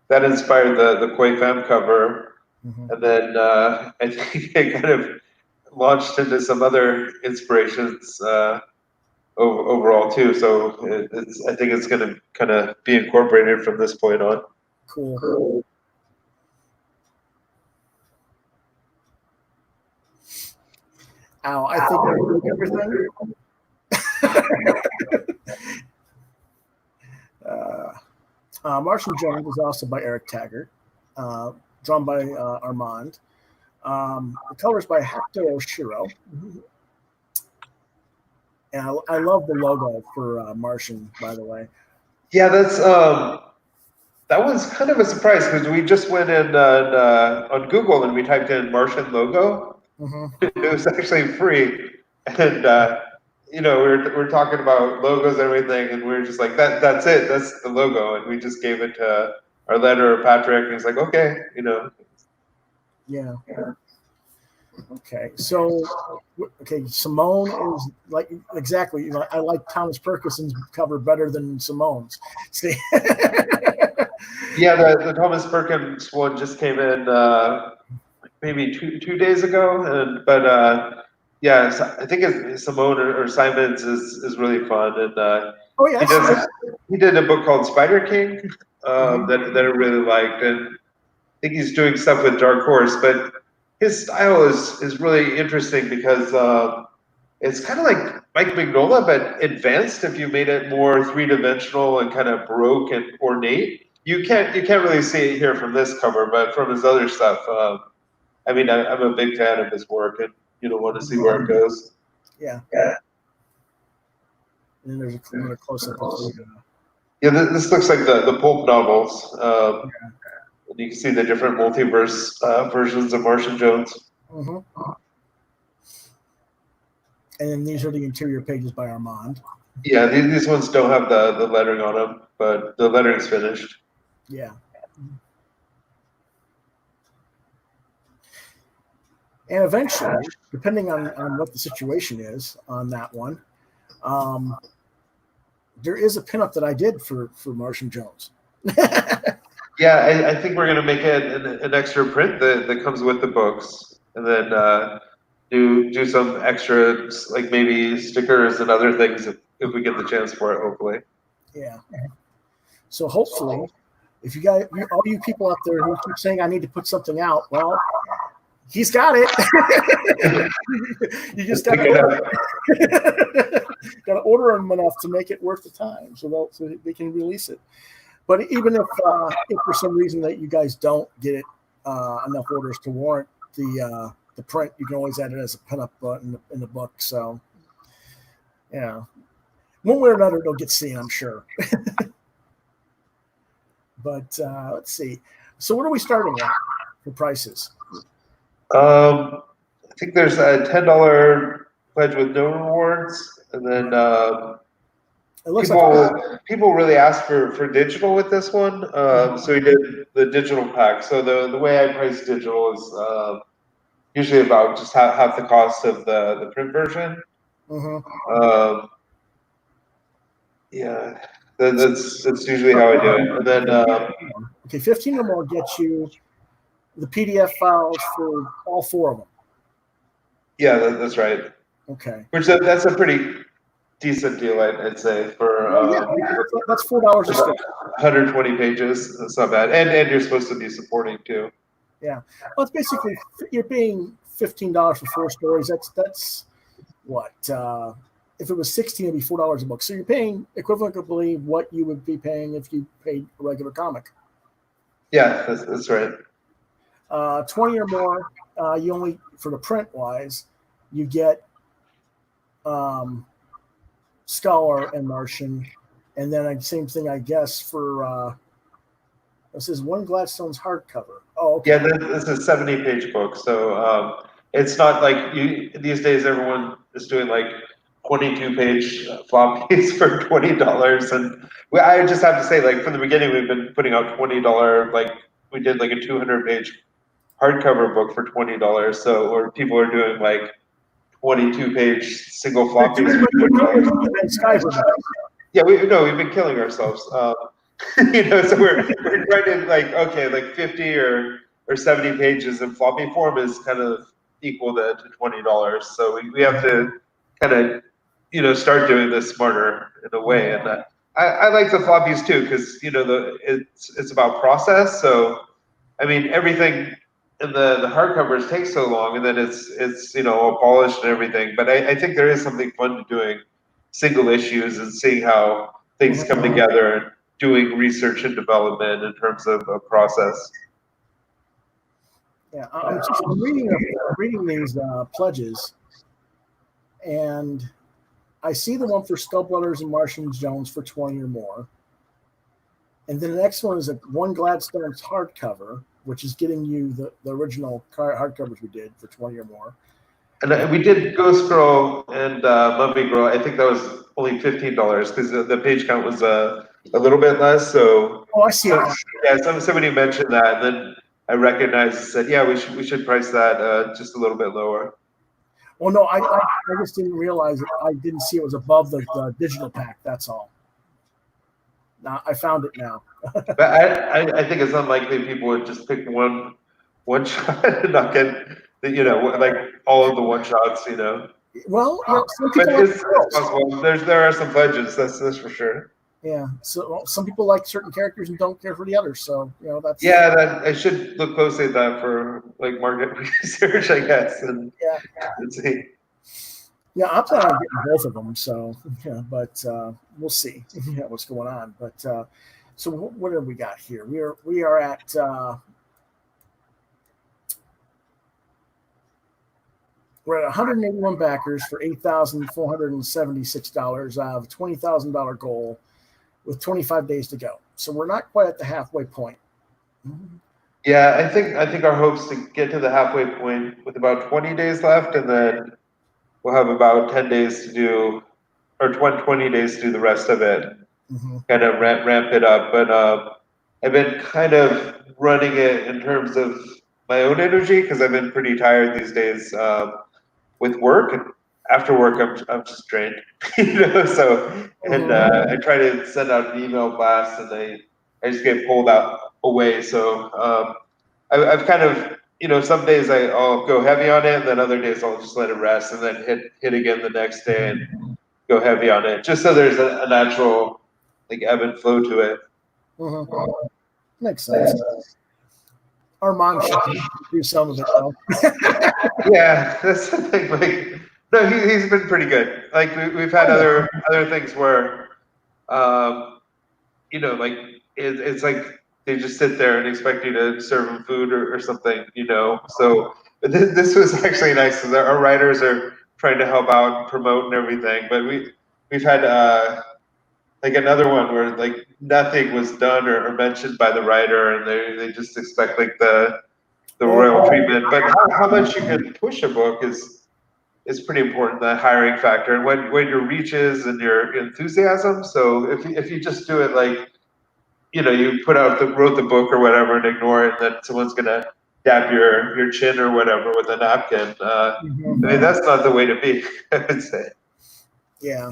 that inspired the Quoth cover, and then I think it kind of launched into some other inspirations overall too. So I think it's going to kind of be incorporated from this point on. Cool. Ow, I think I broke everything. Martian Jones is also by Eric Taggart, drawn by Armand. The colors by Hector Oshiro. And I love the logo for Martian, by the way. Yeah, that was kind of a surprise because we just went in on Google and we typed in Martian logo. It was actually free, and we're talking about logos and everything, and we are just like that's it, that's the logo, and we just gave it to our letterer Patrick, and he's like, okay, Yeah. Okay, so Simone is like exactly. I like Thomas Perkinson's cover better than Simone's. See. Yeah, the Thomas Perkins one just came in maybe two days ago, but yeah, I think Simone or Simons is really fun, and oh yeah, he did a book called Spider King that I really liked, and I think he's doing stuff with Dark Horse, but his style is really interesting because it's kind of like Mike Mignola, but advanced. If you made it more three-dimensional and kind of baroque and ornate, you can't really see it here from this cover, but from his other stuff. I mean, I'm a big fan of his work, and want to see where it goes. Yeah. And then there's another close-up of the. Yeah, this looks like the pulp novels. And you can see the different multiverse versions of Martian Jones. And then these are the interior pages by Armand. Yeah, these ones don't have the lettering on them, but the lettering's finished. Yeah. And eventually, depending on what the situation is on that one, there is a pinup that I did for Martian Jones. Yeah, I think we're going to make it an extra print that comes with the books, and then do some extras, like maybe stickers and other things if we get the chance for it, hopefully. Yeah. So hopefully, if you guys, all you people out there who keep saying I need to put something out, well, he's got it. You just got to order them enough to make it worth the time, so they can release it. But even if for some reason that you guys don't get it enough orders to warrant the print, you can always add it as a pinup in the book. So, yeah, one way or another, it'll get seen, I'm sure. But let's see. So, what are we starting at for prices? I think there's a $10 pledge with no rewards, and then people really asked for digital with this one, so we did the digital pack. So the way I price digital is usually about just half the cost of the print version. Yeah, that's usually how I do it. And then okay, 15 or more gets you the PDF files for all four of them. Yeah, that's right. Okay. Which that's a pretty decent deal, I'd say, for that's $4 a stick. 120 pages. That's not bad, and you're supposed to be supporting too. Yeah, well, it's basically you're paying $15 for 4 stories. That's what if it was 16, it'd be $4 a book. So you're paying equivalently what you would be paying if you paid a regular comic. Yeah, that's right. 20 or more, you only, for the print wise, you get Scholar and Martian. And then same thing, I guess, for this is one Gladstone's hardcover. Oh, okay. Yeah, this is a 70-page book. So it's not like these days everyone is doing like 22-page floppies for $20. And I just have to say, like, from the beginning, we've been putting out $20, like, we did like a 200-page hardcover book for $20. So, or people are doing like 22-page single floppies for $20. Yeah, we've been killing ourselves. So we're trying to like, okay, like 50 or 70 pages in floppy form is kind of equal to $20. So we have to kind of, start doing this smarter in a way. And I like the floppies too, because, it's about process. So, I mean, everything in the hardcovers takes so long, and then it's all polished and everything. But I think there is something fun to doing single issues and seeing how things come together and doing research and development in terms of a process. Yeah, I'm reading these pledges, and I see the one for Stillblooders and Martian Jones for 20 or more. And then the next one is one Gladstone's hardcover, which is getting you the original hardcovers we did for 20 or more. And we did Ghost Girl and Mummy Girl. I think that was only $15 because the page count was a little bit less. So I see. Yeah, somebody mentioned that, and then I recognized and said, yeah, we should price that just a little bit lower. Well, no, I just didn't realize it. I didn't see it was above the digital pack. That's all. Now I found it now. But I think it's unlikely people would just pick one shot and not get like all of the one shots. Well, some people it's possible. There are some pledges. That's for sure. Yeah. So some people like certain characters and don't care for the others. So that's. Yeah, I should look closely at that for like market research, I guess, and see. Yeah, I'm planning on getting both of them. So but we'll see what's going on. But so what have we got here? We are at. We're at 181 backers for $8,476 out of a $20,000 goal with 25 days to go. So we're not quite at the halfway point. Yeah, I think our hopes to get to the halfway point with about 20 days left, and then we'll have about 10 days to do, or 20 days to do the rest of it, kind of ramp it up. But I've been kind of running it in terms of my own energy because I've been pretty tired these days with work, and after work I'm just drained, So I try to send out an email blast, and I just get pulled away. So I've kind of some days I'll go heavy on it, and then other days I'll just let it rest, and then hit again the next day and go heavy on it, just so there's a natural like ebb and flow to it. Makes sense. Armand should do some of it though. Yeah, that's the thing. Like, no, he's been pretty good. Like we've had other things where, like it's like they just sit there and expect you to serve them food or something, So this was actually nice because our writers are trying to help out and promote and everything. But we've had like another one where like nothing was done or mentioned by the writer, and they just expect like the royal treatment. But how much you can push a book is pretty important, the hiring factor, and when your reach is and your enthusiasm. So if you just do it like you wrote the book or whatever and ignore it, and then someone's gonna dab your chin or whatever with a napkin. I mean, that's not the way to be, I would say. Yeah.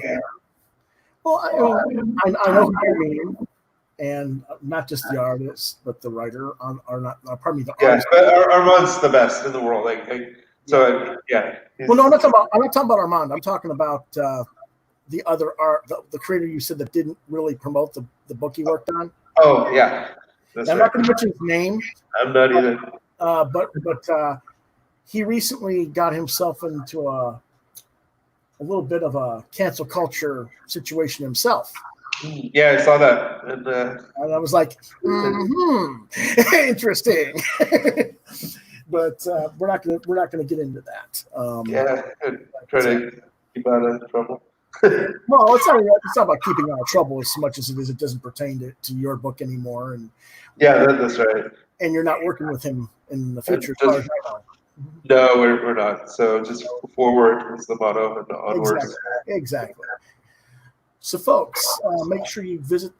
Well, I know who you mean, and not just the artist, but the writer, or not. Pardon me, the artist. Yeah, but Armand's the best in the world. So yeah. Well, no, I'm not talking about Armand. I'm talking about the other art, the creator you said that didn't really promote the book he worked on. Oh yeah. I'm not going to mention his name. I'm not either. But he recently got himself into a little bit of a cancel culture situation himself. Yeah, I saw that. And I was like, interesting. But we're not gonna get into that. yeah, try to keep out of trouble. Well, it's not about keeping out of trouble as much as it doesn't pertain to your book anymore, and Yeah, that's right. and you're not working with him in the And future, as far just as I know. no, we're not. So just forward is the motto, and onwards. Exactly. So, folks, make sure you visit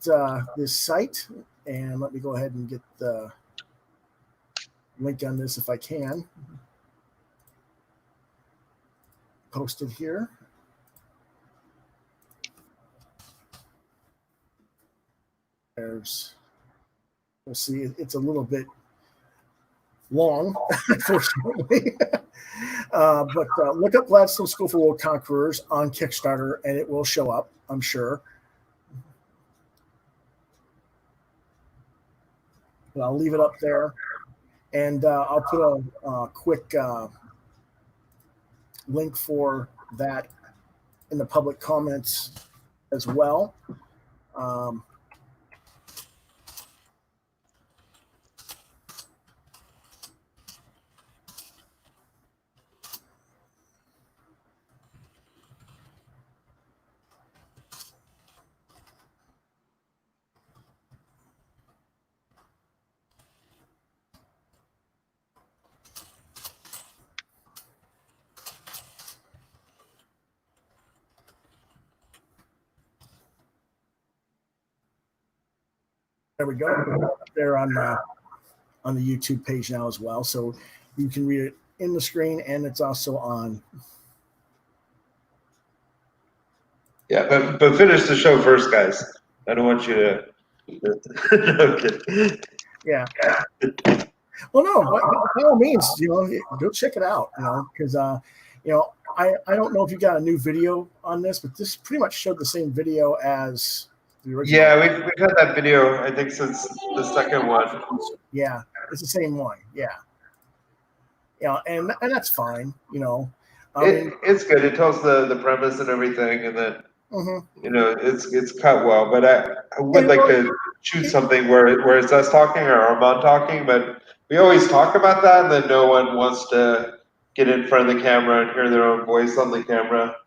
this site, and let me go ahead and get the link on this if I can. Posted here. We'll see, it's a little bit long, unfortunately. But look up Gladstone School for World Conquerors on Kickstarter, and it will show up, I'm sure. But I'll leave it up there, and I'll put a quick link for that in the public comments as well. There we go. Up there on the YouTube page now as well, so you can read it in the screen, and it's also on. Yeah, but finish the show first, guys. I don't want you to. No, kidding. Yeah. Well, no, by all means, go check it out, because I don't know if you got a new video on this, but this pretty much showed the same video as the original. Yeah, we've had that video, I think, since the second one. Yeah, it's the same one. Yeah. And that's fine, It's good. It tells the premise and everything, and then it's cut well. But I would like to choose something where it's us talking or Armand talking, but we always talk about that, and then no one wants to get in front of the camera and hear their own voice on the camera.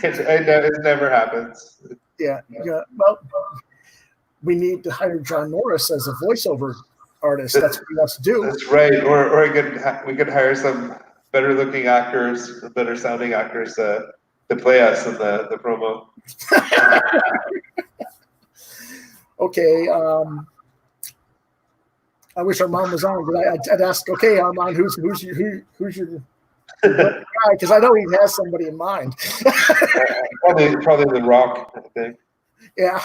It never happens. Yeah. Well, we need to hire John Norris as a voiceover artist. That's what he wants to do. That's right. Or we could hire some better looking actors, better sounding actors to play us in the promo. Okay. I wish Armand was on, but I'd ask, okay, Armand, who's your guy? Because I know he has somebody in mind. Probably The Rock, I think. Yeah.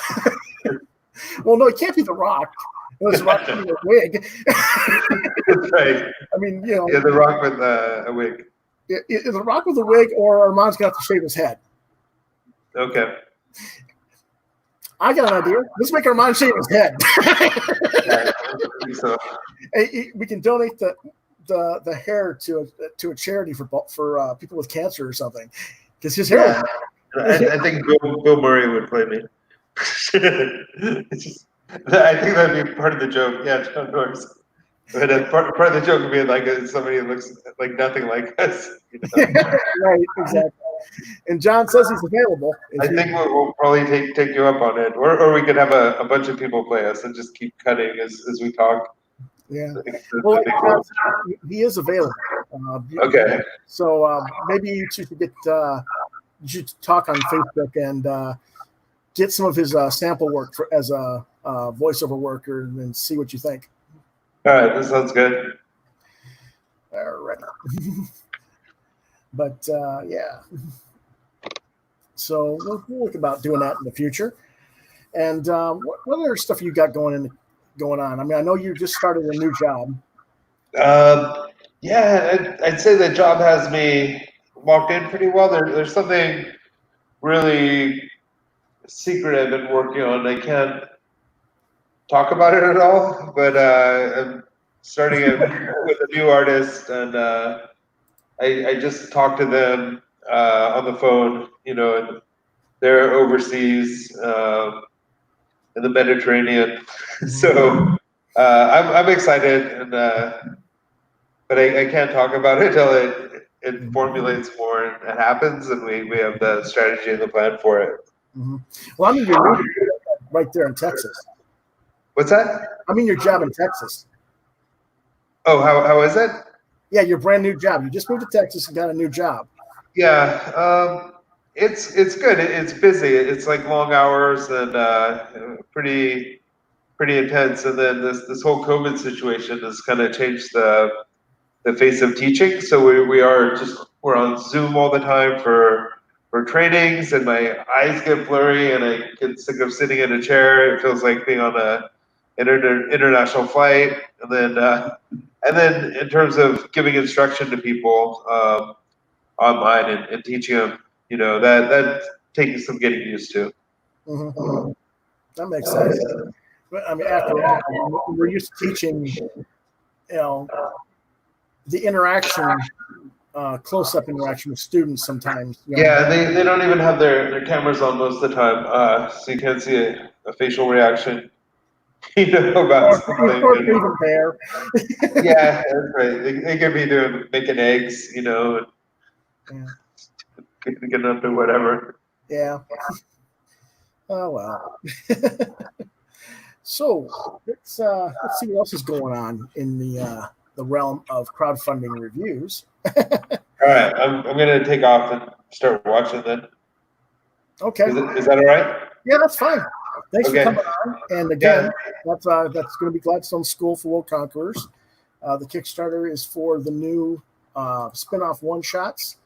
Well, no, it can't be The Rock. It was Rock with a wig. That's right. I mean, Yeah, The Rock with a wig. Either The Rock with a wig, or Armand's got to shave his head. Okay. I got an idea. Let's make Armand shave his head. So. Hey, we can donate the hair to a charity for people with cancer or something. Because his hair. Yeah. I think Bill Murray would play me. I think that'd be part of the joke. Yeah, John Norris. But part of the joke would be like somebody who looks like nothing like us. Right, exactly. And John says he's available. I think we'll probably take you up on it, or we could have a bunch of people play us and just keep cutting as we talk. Yeah. Well, he is available. Okay. So maybe you two should you should talk on Facebook and get some of his sample work as a voiceover worker, and then see what you think. All right, that sounds good. All right. But yeah. So we'll look about doing that in the future. And what other stuff you got going on? I mean, I know you just started a new job. Yeah, I'd say the job has me locked in pretty well. There's something really secret I've been working on. I can't talk about it at all, but I'm starting with a new artist, and I just talked to them on the phone, and they're overseas in the Mediterranean. So I'm excited, and but I can't talk about it until it formulates more and it happens, and we have the strategy and the plan for it. Well, I mean, you're right there in Texas. What's that? I mean, your job in Texas. Oh, how is it? Yeah, your brand new job. You just moved to Texas and got a new job. Yeah, it's good. It's busy. It's like long hours and pretty intense. And then this whole COVID situation has kind of changed the face of teaching. So we're on Zoom all the time for trainings, and my eyes get blurry, and I get sick of sitting in a chair. It feels like being on an international flight. And then in terms of giving instruction to people online and teaching them, that takes some getting used to. That makes sense. But I mean, after all, we're used to teaching, the interaction, close-up interaction with students sometimes. Yeah, they don't even have their cameras on most of the time, so you can't see a facial reaction, about something. Or even there. Yeah, that's right. They could be making eggs, getting up to whatever. Yeah. Oh well. So let's see what else is going on in the realm of crowdfunding reviews. All right, I'm gonna take off and start watching then. Okay. Is that all right? Yeah, that's fine. Thanks for coming on. And again, that's going to be Gladstone School for World Conquerors. The Kickstarter is for the new spin-off one-shots,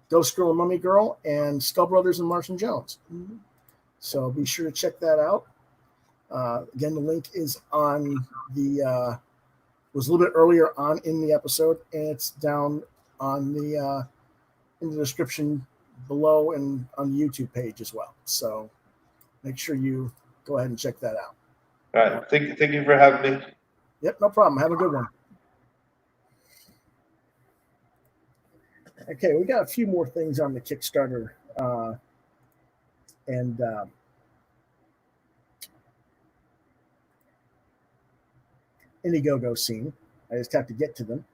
Ghost Girl and Mummy Girl, and Skull Brothers and Martian Jones. So be sure to check that out. Again, the link is on was a little bit earlier on in the episode, and it's down on in the description below and on the YouTube page as well. So make sure you go ahead and check that out. All right. Thank you for having me. Yep, no problem. Have a good one. Okay, we got a few more things on the Kickstarter and Indiegogo scene. I just have to get to them.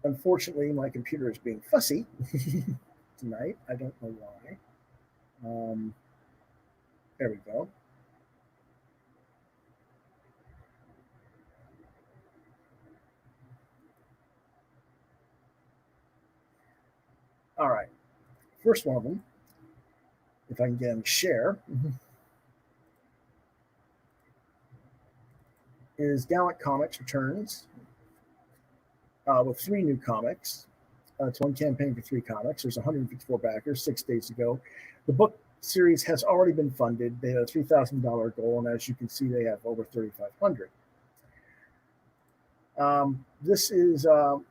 Unfortunately, my computer is being fussy tonight. I don't know why. There we go. All right. First one of them, if I can get him to share, is Gallant Comics Returns with 3 new comics. It's one campaign for 3 comics. There's 154 backers 6 days ago. The book series has already been funded. They had a $3,000 goal, and as you can see, they have over 3,500. This is another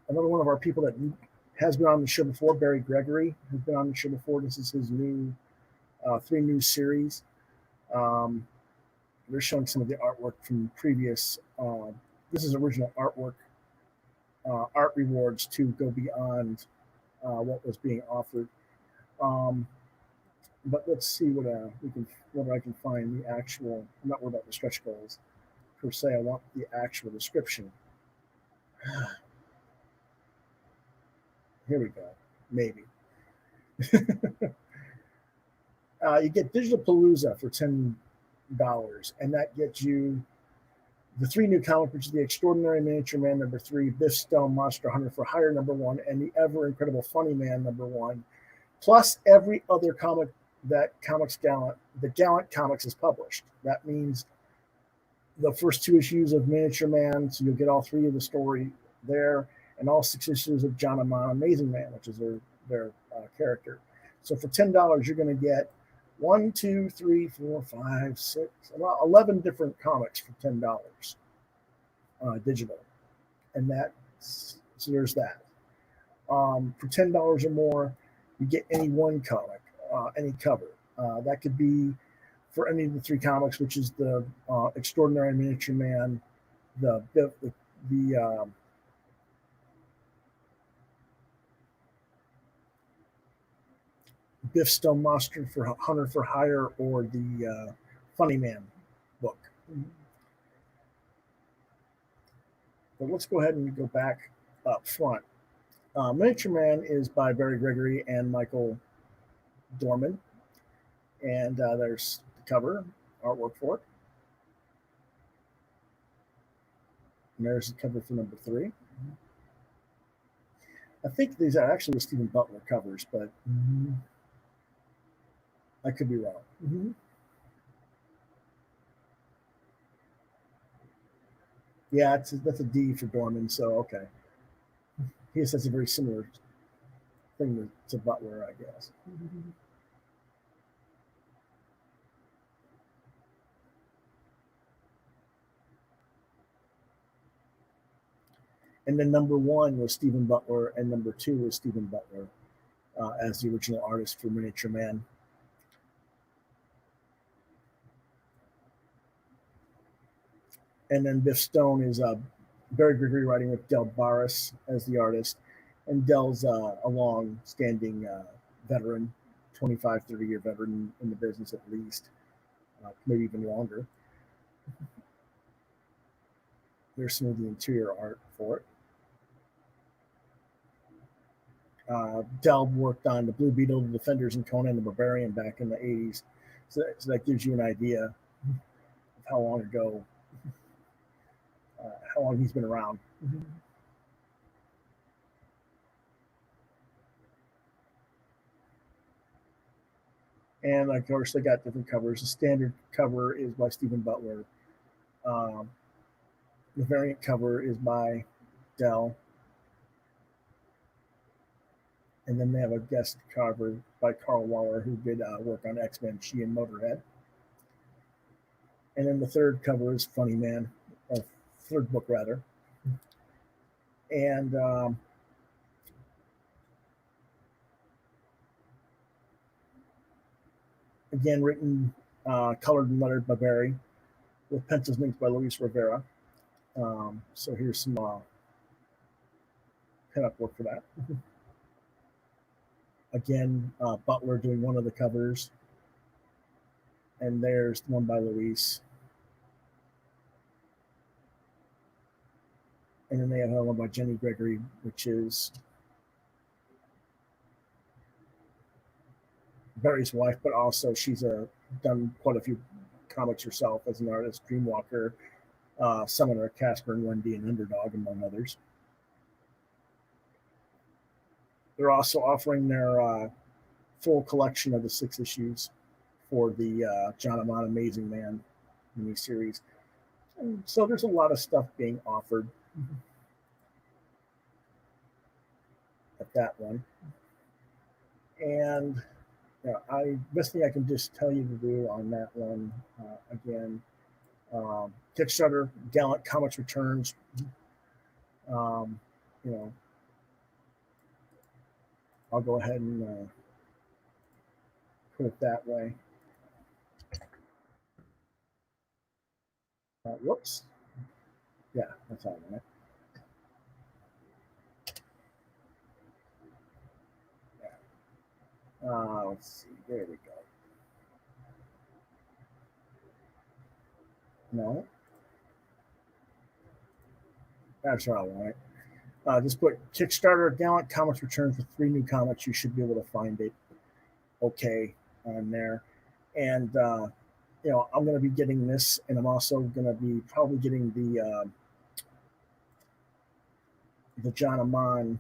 one of our people that has been on the show before. Barry Gregory has been on the show before. This is his new 3 new series. They're showing some of the artwork from previous. This is original artwork. Art rewards to go beyond what was being offered. But let's see what I can find the actual. I'm not worried about the stretch goals per se. I want the actual description. Here we go. Maybe. You get Digital Palooza for $10, and that gets you the 3 new comic, which is the Extraordinary Miniature Man #3, Biff Stone Monster Hunter for Hire #1, and the Ever Incredible Funny Man #1, plus every other comic that the Gallant Comics has published. That means the first 2 issues of Miniature Man, so you'll get all 3 of the story there, and all 6 issues of John Amon Amazing Man, which is their character. So for $10, you're going to get 1, 2, 3, 4, 5, 6, about 11 different comics for $10 digital, and so there's that. For $10 or more, you get any one comic, any cover. That could be for any of the 3 comics, which is the Extraordinary Miniature Man, the Biff Stone Monster for Hunter for Hire or the Funny Man book. But let's go ahead and go back up front. Miniature Man is by Barry Gregory and Michael Dorman. And there's the cover artwork for it. And there's the cover for number 3. I think these are actually the Stephen Butler covers, but I could be wrong. Yeah, that's a D for Dorman, so okay. He has a very similar thing to Butler, I guess. And then number 1 was Stephen Butler, and number 2 was Stephen Butler as the original artist for Miniature Man. And then Biff Stone is Barry Gregory writing with Del Barris as the artist. And Del's a long-standing veteran, 25, 30-year veteran in the business at least, maybe even longer. There's some of the interior art for it. Del worked on the Blue Beetle, the Defenders, and Conan the Barbarian back in the 80s. So that gives you an idea of how long ago, how long he's been around. And of course, they got different covers. The standard cover is by Stephen Butler. The variant cover is by Del. And then they have a guest cover by Carl Waller, who did work on X-Men, She and Motorhead. And then the third cover is Funny Man, or third book rather. And again, written, colored and lettered by Barry, with pencils linked by Luis Rivera. So here's some pen-up work for that. Again, Butler doing one of the covers. And there's one by Luis. And then they have another one by Jenny Gregory, which is Barry's wife, but also she's done quite a few comics herself as an artist. Dreamwalker, Summoner, Casper and Wendy, and Underdog, among others. They're also offering their full collection of the 6 issues for the John Amon Amazing Man miniseries. And so there's a lot of stuff being offered at that one. And best thing I can just tell you to do on that one, again, Kickstarter, Gallant Comics Returns. I'll go ahead and put it that way. Whoops. Yeah, that's all right. Yeah. Let's see. There we go. No. That's all right. Just put Kickstarter Gallant Comics Returns with 3 new comics. You should be able to find it okay on there. And, I'm going to be getting this, and I'm also going to be probably getting the John Amon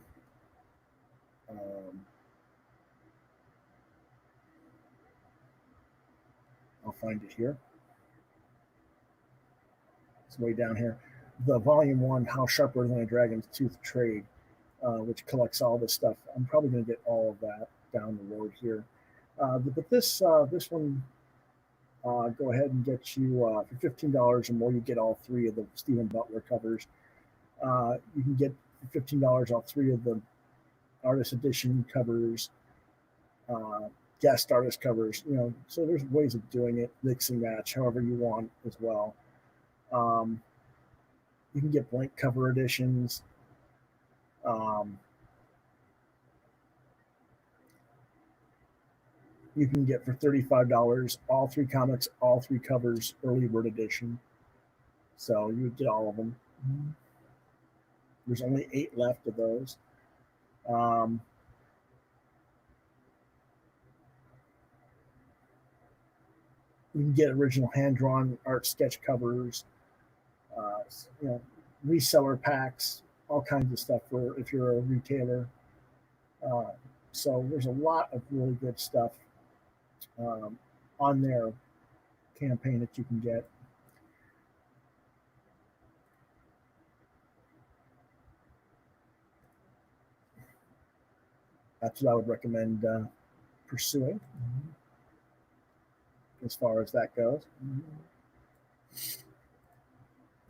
I'll find it here. It's way down here. The Volume 1, How Sharper Than a Dragon's Tooth Trade, which collects all this stuff. I'm probably going to get all of that down the road here. But this one, go ahead and get you, for $15 or more, you get all 3 of the Stephen Butler covers. You can get for $15 all 3 of the artist edition covers, guest artist covers, so there's ways of doing it, mix and match however you want as well. You can get blank cover editions. you can get for $35 all 3 comics, all 3 covers, early bird edition. So you would get all of them. There's only 8 left of those. You can get original hand-drawn art sketch covers, reseller packs, all kinds of stuff for if you're a retailer. So there's a lot of really good stuff on their campaign that you can get. That's what I would recommend pursuing as far as that goes.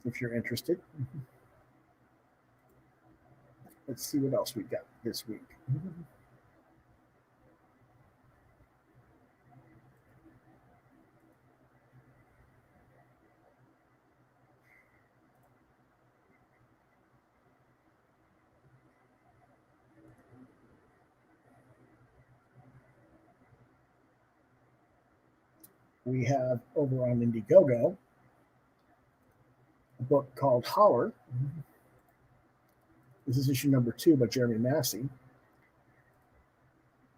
If you're interested. Let's see what else we got this week. We have over on Indiegogo a book called Holler. This is issue number 2 by Jeremy Massey.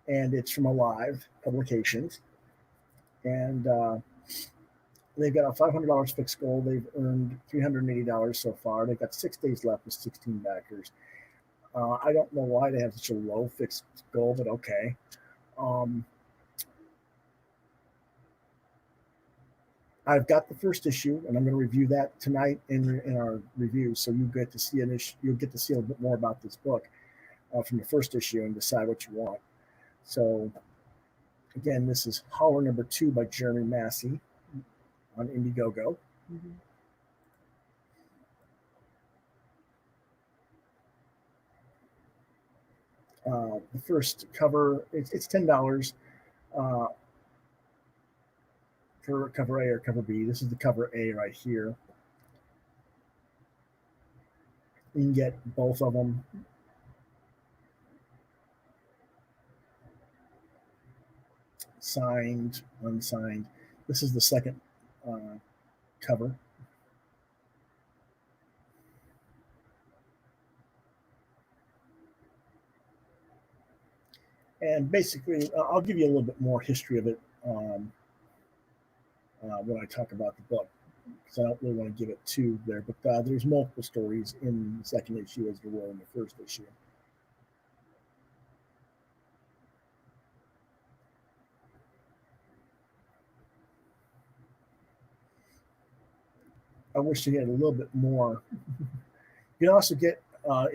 And it's from Alive Publications. And they've got a $500 fixed goal. They've earned $380 so far. They've got 6 days left with 16 backers. I don't know why they have such a low fixed goal, but okay. I've got the first issue, and I'm going to review that tonight in our review. So you get to see an issue. You'll get to see a little bit more about this book from the first issue and decide what you want. So again, this is Holler number 2 by Jeremy Massey on Indiegogo. The first cover, it's $10 for cover A or cover B. This is the cover A right here. You can get both of them. Signed, unsigned. This is the second cover. And basically, I'll give you a little bit more history of it when I talk about the book, because I don't really want to give it too there. But there's multiple stories in the second issue as there were in the first issue. I wish they had a little bit more. You can also get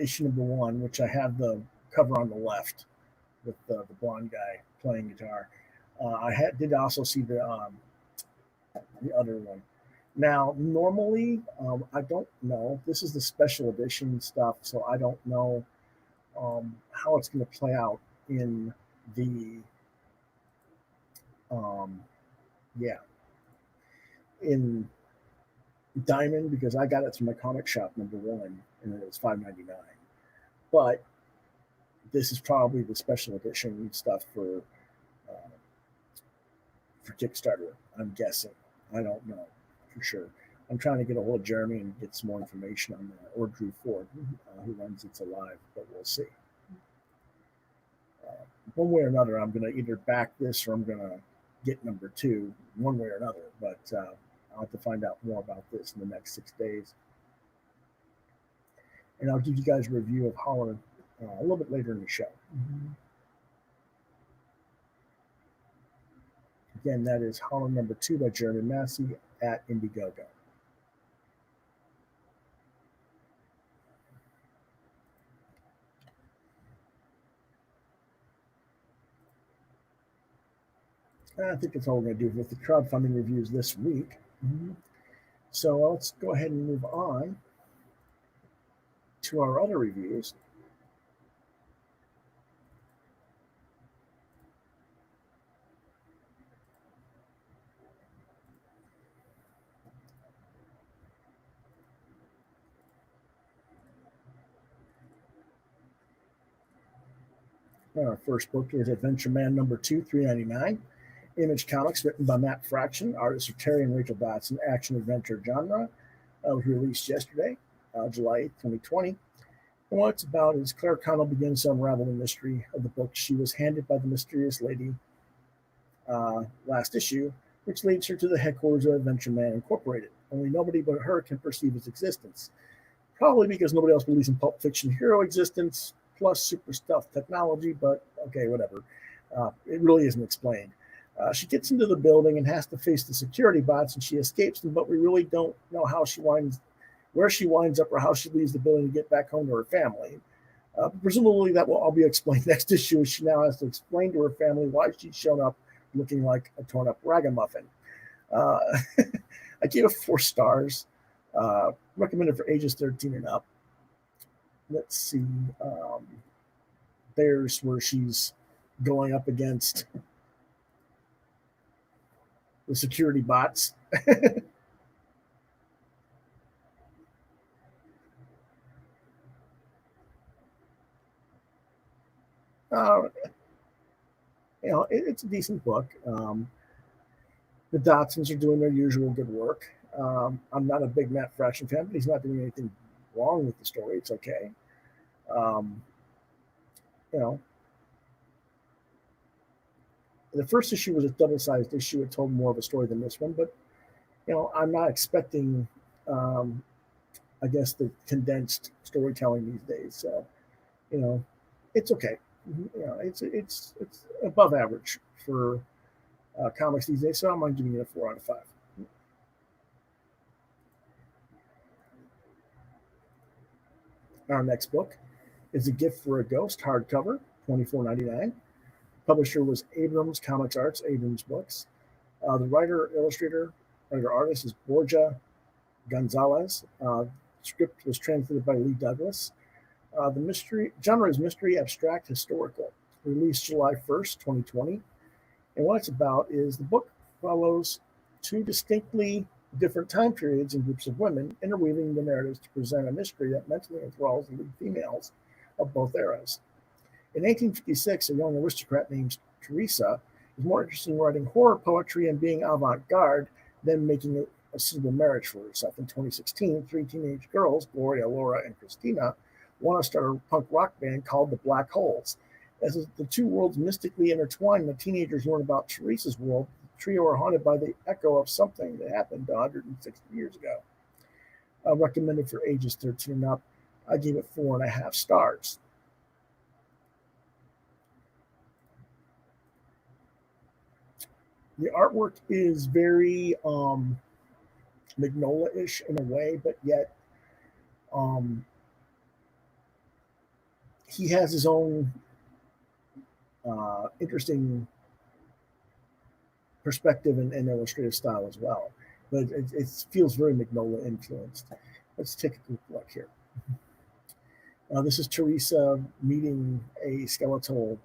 issue number 1, which I have the cover on the left with the blonde guy playing guitar. I did also see the other one. Now, normally, I don't know. This is the special edition stuff, so I don't know how it's going to play out in the in Diamond, because I got it through my comic shop number 1, and it was $5.99. But this is probably the special edition stuff for Kickstarter, I'm guessing. I don't know for sure. I'm trying to get a hold of Jeremy and get some more information on that, or Drew Ford, who runs It's Alive, but we'll see. One way or another, I'm going to either back this or I'm going to get number 2, one way or another. But I'll have to find out more about this in the next 6 days. And I'll give you guys a review of Holler a little bit later in the show. Again, that is Holler number 2 by Jeremy Massey at Indiegogo. I think that's all we're going to do with the crowdfunding reviews this week. So let's go ahead and move on to our other reviews. Our first book is Adventure Man number 2, $3.99. Image Comics, written by Matt Fraction, artists are Terry and Rachel Dotson, action adventure genre. Was released yesterday, July 8th, 2020. And what it's about is Claire Connell begins to unravel the mystery of the book she was handed by the mysterious lady last issue, which leads her to the headquarters of Adventure Man Incorporated. Only nobody but her can perceive its existence. Probably because nobody else believes in Pulp Fiction hero existence, plus super stealth technology, but okay, whatever. It really isn't explained. She gets into the building and has to face the security bots, and she escapes them, but we really don't know where she winds up or how she leaves the building to get back home to her family. Presumably that will all be explained next issue, as she now has to explain to her family why she's shown up looking like a torn up ragamuffin. I gave it 4 stars. Recommended for ages 13 and up. Let's see. There's where she's going up against the security bots. It's a decent book. The Dotsons are doing their usual good work. I'm not a big Matt Fraction fan, but he's not doing anything wrong with the story. It's okay. The first issue was a double-sized issue. It told more of a story than this one, but I'm not expecting, I guess, the condensed storytelling these days. So, it's okay. It's above average for comics these days. So I'm giving it a 4 out of 5. Our next book is A Gift for a Ghost, hardcover, $24.99. Publisher was Abrams Comics Arts, Abrams Books. The writer, illustrator, artist is Borja Gonzalez. Script was translated by Lee Douglas. The genre is mystery, abstract, historical. Released July 1st, 2020. And what it's about is the book follows 2 distinctly different time periods and groups of women, interweaving the narratives to present a mystery that mentally enthralls the lead females of both eras. In 1856, a young aristocrat named Teresa is more interested in writing horror poetry and being avant-garde than making a suitable marriage for herself. In 2016, 3 teenage girls, Gloria, Laura, and Christina, want to start a punk rock band called the Black Holes. As the 2 worlds mystically intertwine, the teenagers learn about Teresa's world. The trio are haunted by the echo of something that happened 160 years ago. Recommended for ages 13 and up. I gave it 4.5 stars. The artwork is very Mignola-ish in a way, but yet he has his own interesting perspective and illustrative style as well. But it feels very Mignola influenced. Let's take a quick look here. This is Teresa meeting a skeletal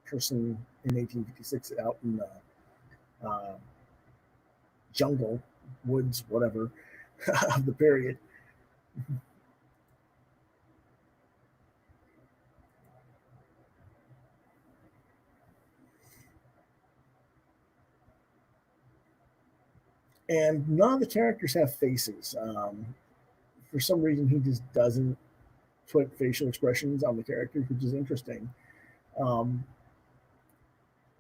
person in 1856 out in the jungle, woods, whatever, of the period. And none of the characters have faces. For some reason, he just doesn't put facial expressions on the characters, which is interesting.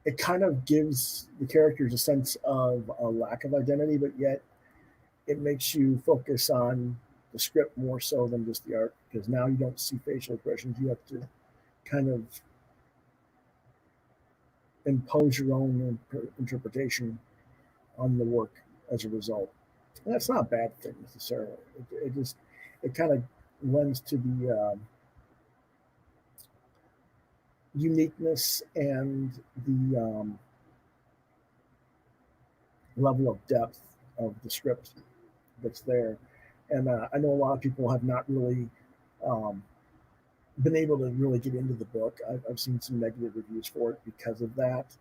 It kind of gives the characters a sense of a lack of identity, but yet it makes you focus on the script more so than just the art, because now you don't see facial expressions. You have to kind of impose your own interpretation on the work as a result. And that's not a bad thing necessarily. It kind of lends to the uniqueness and the level of depth of the script that's there. And I know a lot of people have not really been able to really get into the book. I've seen some negative reviews for it because of that.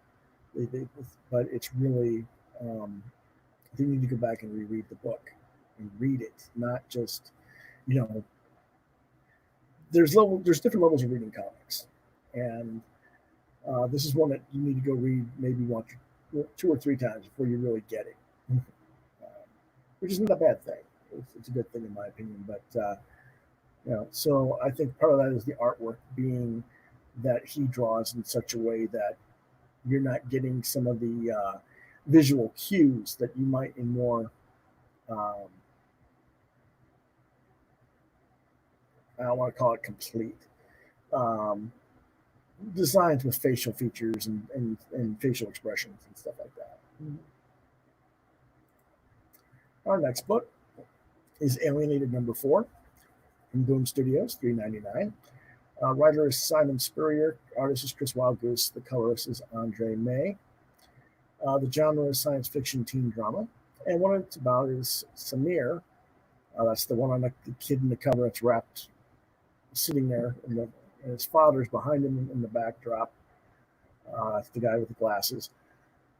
But it's really, you need to go back and reread the book and read it, not just, there's different levels of reading comics. And this is one that you need to go read maybe once 2 or 3 times before you really get it, which isn't a bad thing. It's a good thing in my opinion. But so I think part of that is the artwork being that he draws in such a way that you're not getting some of the visual cues that you might in more. I don't want to call it complete. Um, Designs with facial features and facial expressions and stuff like that. Our next book is Alienated #4 from Boom Studios, $3.99. Writer is Simon Spurrier. Artist is Chris Wildgoose. The colorist is Andre May. The genre is science fiction teen drama. And what it's about is Samir. That's the one on the kid in the cover that's wrapped, sitting there, and his father's behind him in the backdrop. That's the guy with the glasses.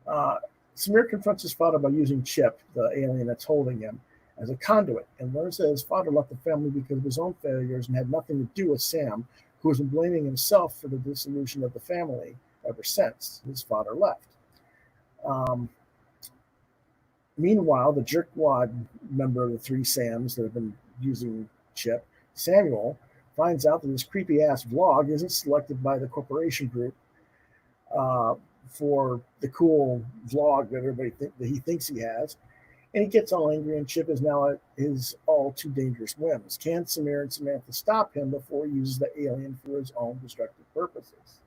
Samir confronts his father by using Chip, the alien that's holding him, as a conduit, and learns that his father left the family because of his own failures and had nothing to do with Sam, who has been blaming himself for the dissolution of the family ever since his father left. Meanwhile, the jerkwad member of the 3 Sams that have been using Chip, Samuel, finds out that his creepy-ass vlog isn't selected by the corporation group for the cool vlog that everybody that he thinks he has. And he gets all angry, and Chip is now at his all-too-dangerous whims. Can Samir and Samantha stop him before he uses the alien for his own destructive purposes?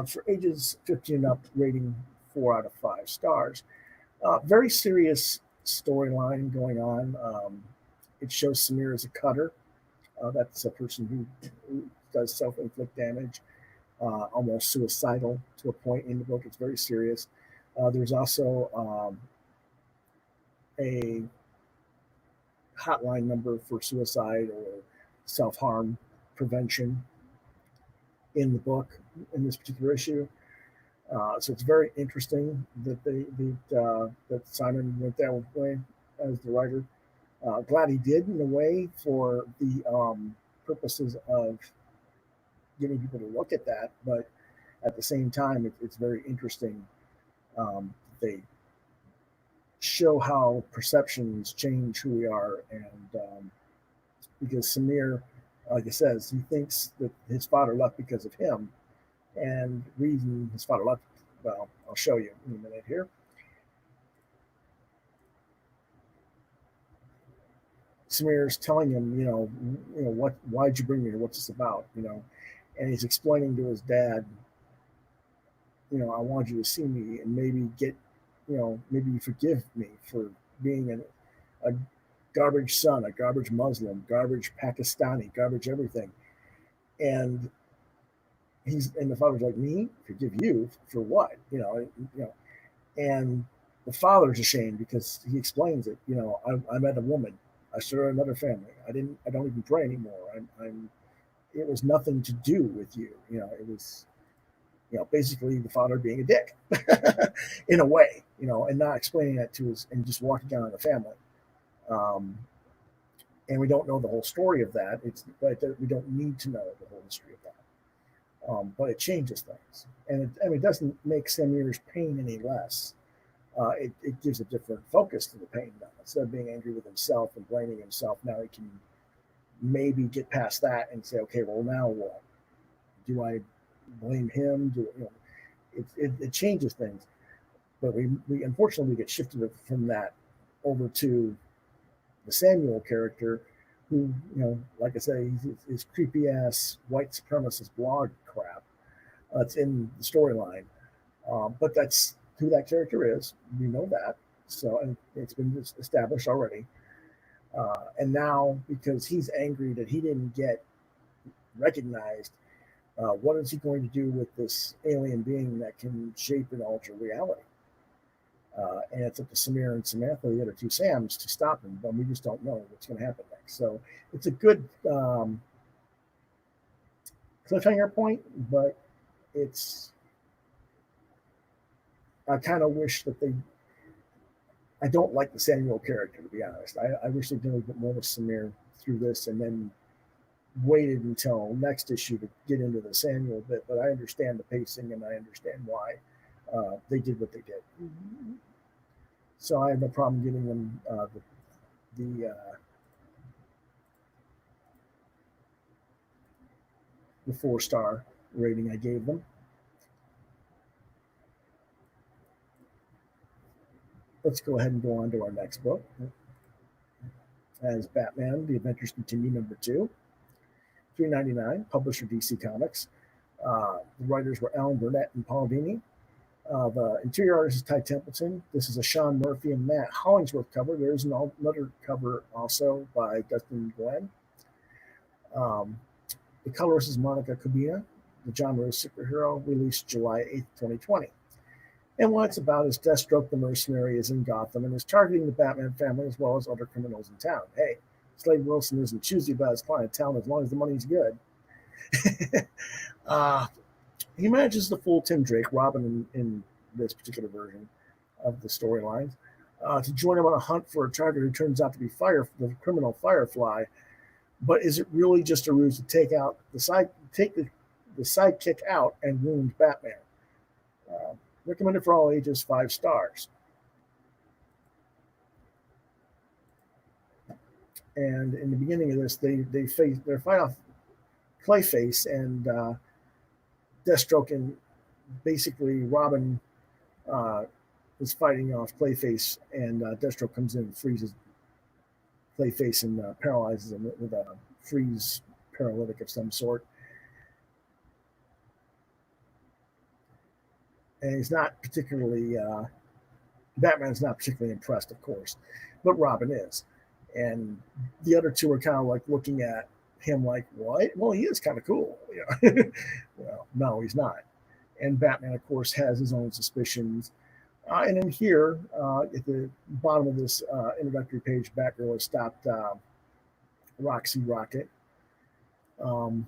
For ages 15 and up, rating 4 out of 5 stars. Very serious storyline going on. It shows Samir as a cutter. That's a person who does self-inflict damage, almost suicidal to a point in the book. It's very serious. There's also a hotline number for suicide or self-harm prevention in the book in this particular issue. So it's very interesting that that Simon went that way as the writer. Glad he did in a way for the purposes of getting people to look at that, but at the same time, it's very interesting. They show how perceptions change who we are, and because Samir, like I says, he thinks that his father left because of him, and reason his father left. Well, I'll show you in a minute here. Samir's telling him, why'd you bring me here? What's this about? And he's explaining to his dad, I want you to see me and maybe get, maybe you forgive me for being a garbage son, a garbage Muslim, garbage Pakistani, garbage everything. And the father's like, me? Forgive you for what? And the father's ashamed because he explains it. I met a woman. I started another family. I don't even pray anymore. It was nothing to do with you. It was, basically the father being a dick in a way, and not explaining that to us and just walking down on the family. And we don't know the whole story of that. But we don't need to know the whole history of that. But it changes things, and it doesn't make Samir's pain any less. It gives a different focus to the pain now. Instead of being angry with himself and blaming himself, now he can maybe get past that and say, okay, well, now what? Do I blame him? It changes things. But we unfortunately get shifted from that over to the Samuel character, who, like I say, his creepy ass white supremacist blog crap. That's in the storyline. But that's who that character is. We know that. So, and it's been established already. And now, because he's angry that he didn't get recognized, what is he going to do with this alien being that can shape and alter reality? And it's up to Samir and Samantha, the other 2 Sams, to stop him, but we just don't know what's going to happen next. So it's a good cliffhanger point, but I kind of wish that I don't like the Samuel character, to be honest. I wish they'd done a little bit more with Samir through this and then waited until next issue to get into the Samuel bit, but I understand the pacing and I understand why. they did what they did. So I have no problem giving them the 4-star rating I gave them. Let's go ahead and go on to our next book. As Batman: The Adventures Continue, #2, $3.99, publisher DC Comics. The writers were Alan Burnett and Paul Dini. The interior artist is Ty Templeton. This is a Sean Murphy and Matt Hollingsworth cover. There's another cover also by Dustin Glenn. The colorist is Monica Kubina. The genre is superhero, released July 8th, 2020. And what it's about is Deathstroke the mercenary is in Gotham and is targeting the Batman family as well as other criminals in town. Hey, Slade Wilson isn't choosy about his clientele as long as the money's good. He manages to fool Tim Drake, Robin in this particular version of the storylines, to join him on a hunt for a target who turns out to be the criminal Firefly. But is it really just a ruse to take the sidekick out and wound Batman? Recommended for all ages, 5 stars. And in the beginning of this, they fight off Clayface and Deathstroke, and basically Robin is fighting off Clayface, and Deathstroke comes in and freezes Clayface and paralyzes him with a freeze paralytic of some sort. And he's not particularly, Batman's not particularly impressed, of course, but Robin is. And the other two are kind of like looking at him like, what? Well, he is kind of cool. Yeah. Well, no, he's not. And Batman, of course, has his own suspicions. And in here, at the bottom of this introductory page, Batgirl has stopped Roxy Rocket. And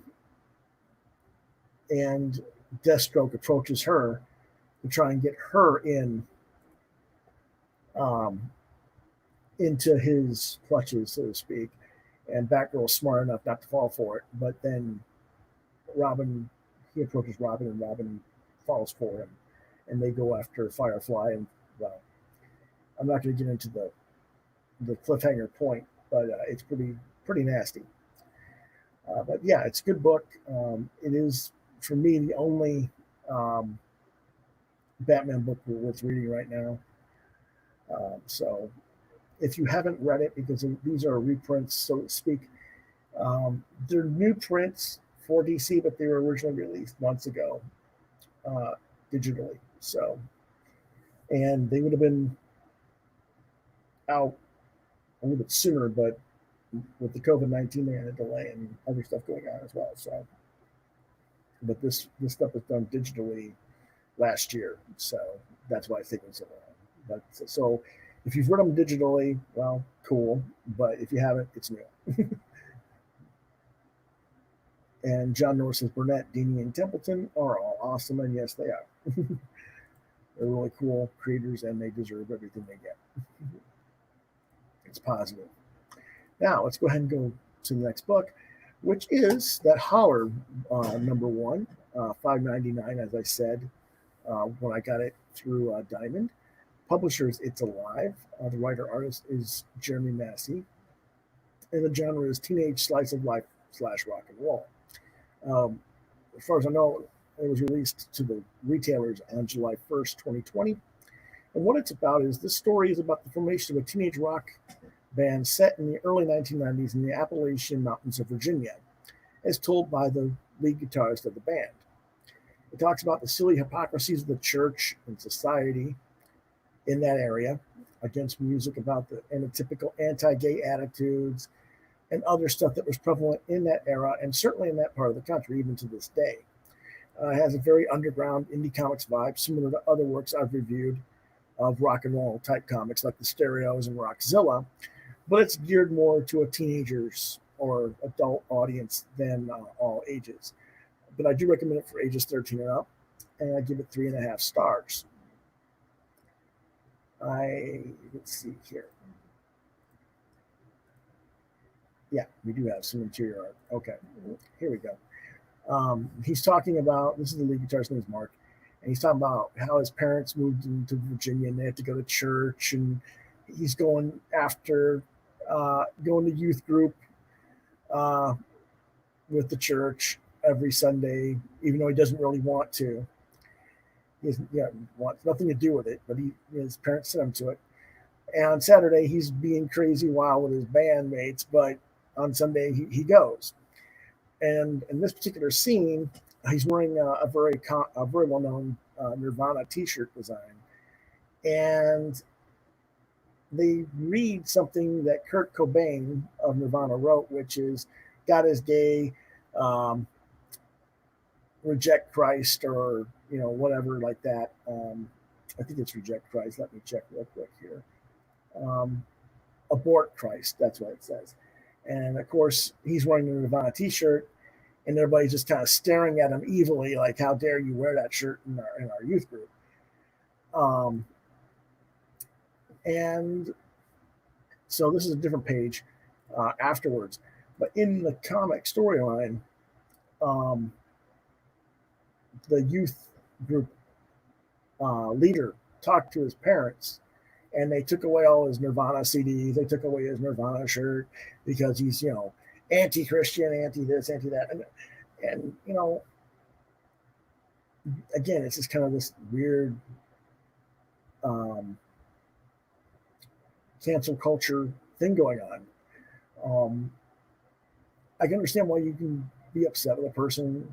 Deathstroke approaches her to try and get her into his clutches, so to speak. And Batgirl's smart enough not to fall for it. But then he approaches Robin, and Robin falls for him. And they go after Firefly. And, well, I'm not going to get into the cliffhanger point, but it's pretty nasty. But yeah, it's a good book. It is, for me, the only Batman book worth reading right now. So if you haven't read it, because these are reprints, so to speak, they're new prints for DC, but they were originally released months ago digitally. So, and they would have been out a little bit sooner, but with the COVID-19, they had a delay and other stuff going on as well. So, but this stuff was done digitally last year, so that's why it's taking so long. But so if you've read them digitally, well, cool. But if you haven't, it's new. And John Norris's Burnett, Dini, and Templeton are all awesome, and yes, they are. They're really cool creators, and they deserve everything they get. It's positive. Now, let's go ahead and go to the next book, which is that Holler #1, $5.99, as I said, when I got it through Diamond. Publisher is It's Alive. The writer-artist is Jeremy Massey. And the genre is teenage slice of life / rock and roll. As far as I know, it was released to the retailers on July 1st, 2020. And what it's about is this story is about the formation of a teenage rock band set in the early 1990s in the Appalachian Mountains of Virginia, as told by the lead guitarist of the band. It talks about the silly hypocrisies of the church and society in that area against music, about the typical anti-gay attitudes and other stuff that was prevalent in that era and certainly in that part of the country, even to this day. It has a very underground indie comics vibe, similar to other works I've reviewed of rock and roll type comics like the Stereos and Rockzilla, but it's geared more to a teenagers or adult audience than all ages. But I do recommend it for ages 13 and up, and I give it 3.5 stars. Let's see here. Yeah, we do have some interior art. Okay, here we go. He's talking about, this is the lead guitarist's name is Mark. and he's talking about how his parents moved into Virginia and they had to go to church, and he's going after going to youth group uh, with the church every Sunday, even though he doesn't really want to. He wants nothing to do with it, but his parents sent him to it. And on Saturday, he's being crazy wild with his bandmates, but on Sunday, he goes. And in this particular scene, he's wearing a very well-known Nirvana T-shirt design, and they read something that Kurt Cobain of Nirvana wrote, which is "God is gay, reject Christ," or whatever like that. I think it's reject Christ. Let me check real quick here. Abort Christ. That's what it says. And of course, he's wearing a Nirvana T-shirt, and everybody's just kind of staring at him evilly, like, "How dare you wear that shirt in our youth group?" And so this is a different page afterwards. But in the comic storyline, the youth group leader talked to his parents, and they took away all his Nirvana CDs. They took away his Nirvana shirt because he's, anti-Christian, anti-this, anti-that. And again, it's just kind of this weird cancel culture thing going on. I can understand why you can be upset with a person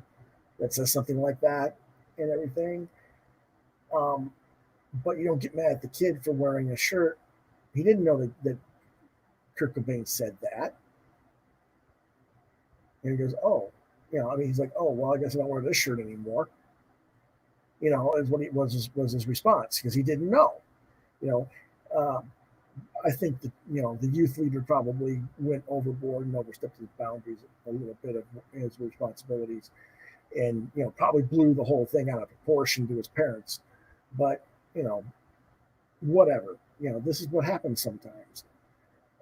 that says something like that and everything. But you don't get mad at the kid for wearing a shirt. He didn't know that Kurt Cobain said that. And he goes, "Oh, he's like, oh, well, I guess I don't wear this shirt anymore." Is what was his response, because he didn't know. I think that the youth leader probably went overboard and overstepped his boundaries a little bit of his responsibilities, and probably blew the whole thing out of proportion to his parents. But whatever. This is what happens sometimes.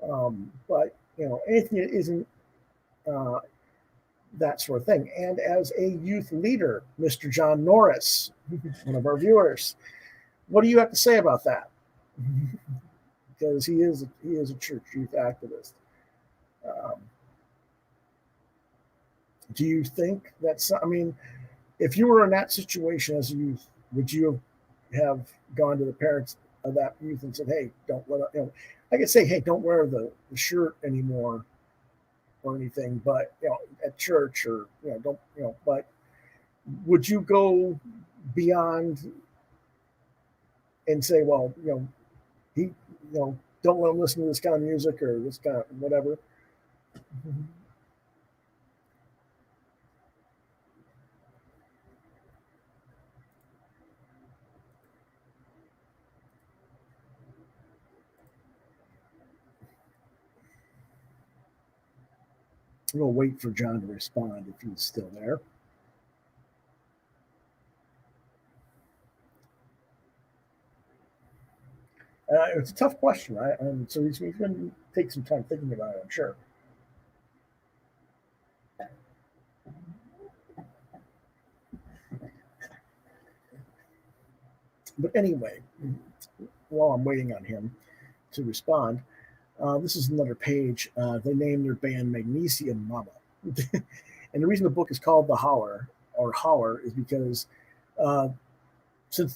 But Anthony isn't that sort of thing. And as a youth leader, Mr. John Norris, one of our viewers, what do you have to say about that? Because he is a church youth activist. Do you think that's? I mean, if you were in that situation as a youth, would you have gone to the parents of that youth and said, "Hey, don't let I could say, hey, don't wear the shirt anymore or anything, but at church, or don't but would you go beyond and say, well, he don't let him listen to this kind of music or this kind of whatever? We'll wait for John to respond if he's still there. It's a tough question, right? And so he's going to take some time thinking about it, I'm sure. But anyway, while I'm waiting on him to respond, this is another page. They named their band Magnesium Mama. And the reason the book is called The Holler, or Holler, is because since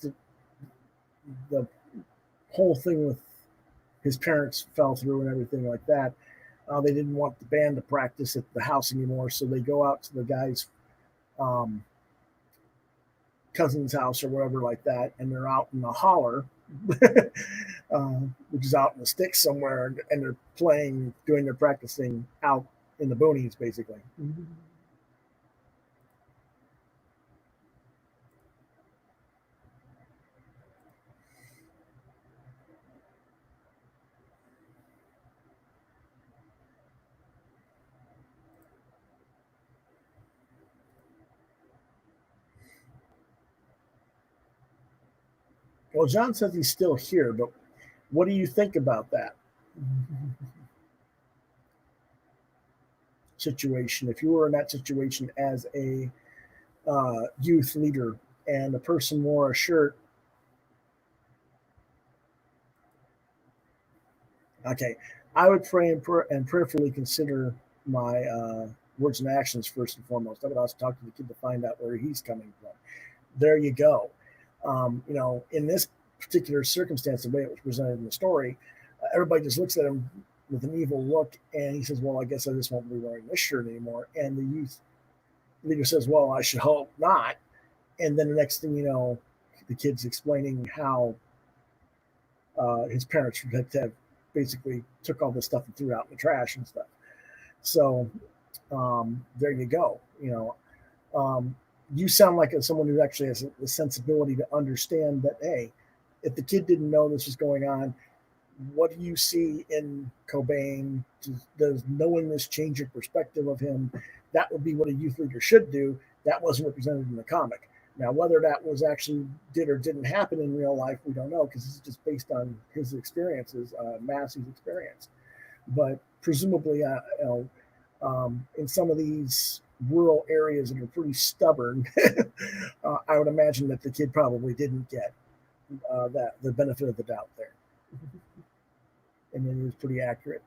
the whole thing with his parents fell through and everything like that, they didn't want the band to practice at the house anymore, so they go out to the guy's cousin's house or whatever like that, and they're out in the holler, which is out in the sticks somewhere, and they're doing their practicing out in the boonies, basically. Mm-hmm. Well, John says he's still here, but what do you think about that situation? If you were in that situation as a youth leader and the person wore a shirt. Okay, I would pray and prayerfully consider my words and actions first and foremost. I would also talk to the kid to find out where he's coming from. There you go. In this particular circumstance, the way it was presented in the story, everybody just looks at him with an evil look, and he says, "Well, I guess I just won't be wearing this shirt anymore." And the youth leader says, "Well, I should hope not." And then the next thing you know, the kid's explaining how his parents have basically took all this stuff and threw it out in the trash and stuff. So there you go. You sound like someone who actually has the sensibility to understand that, hey, if the kid didn't know this was going on, what do you see in Cobain? Does knowing this change your perspective of him? That would be what a youth leader should do. That wasn't represented in the comic. Now, whether that was actually did or didn't happen in real life, we don't know, because it's just based on his experiences, Massey's experience. But presumably, in some of these rural areas that are pretty stubborn, I would imagine that the kid probably didn't get the benefit of the doubt there. And then he was pretty accurate.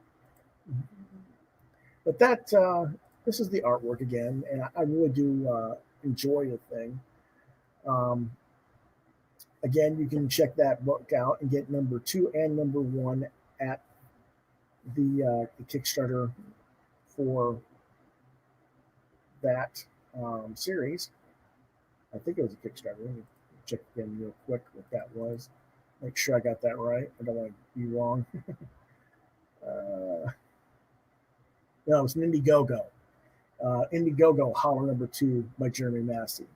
But this is the artwork again, and I really do enjoy the thing. Again, you can check that book out and get number 2 and number 1 at the Kickstarter for that series. I think it was a Kickstarter. Let me check again real quick what that was. Make sure I got that right. I don't want to be wrong. No, it was an Indiegogo. Indiegogo Holler number 2 by Jeremy Massey.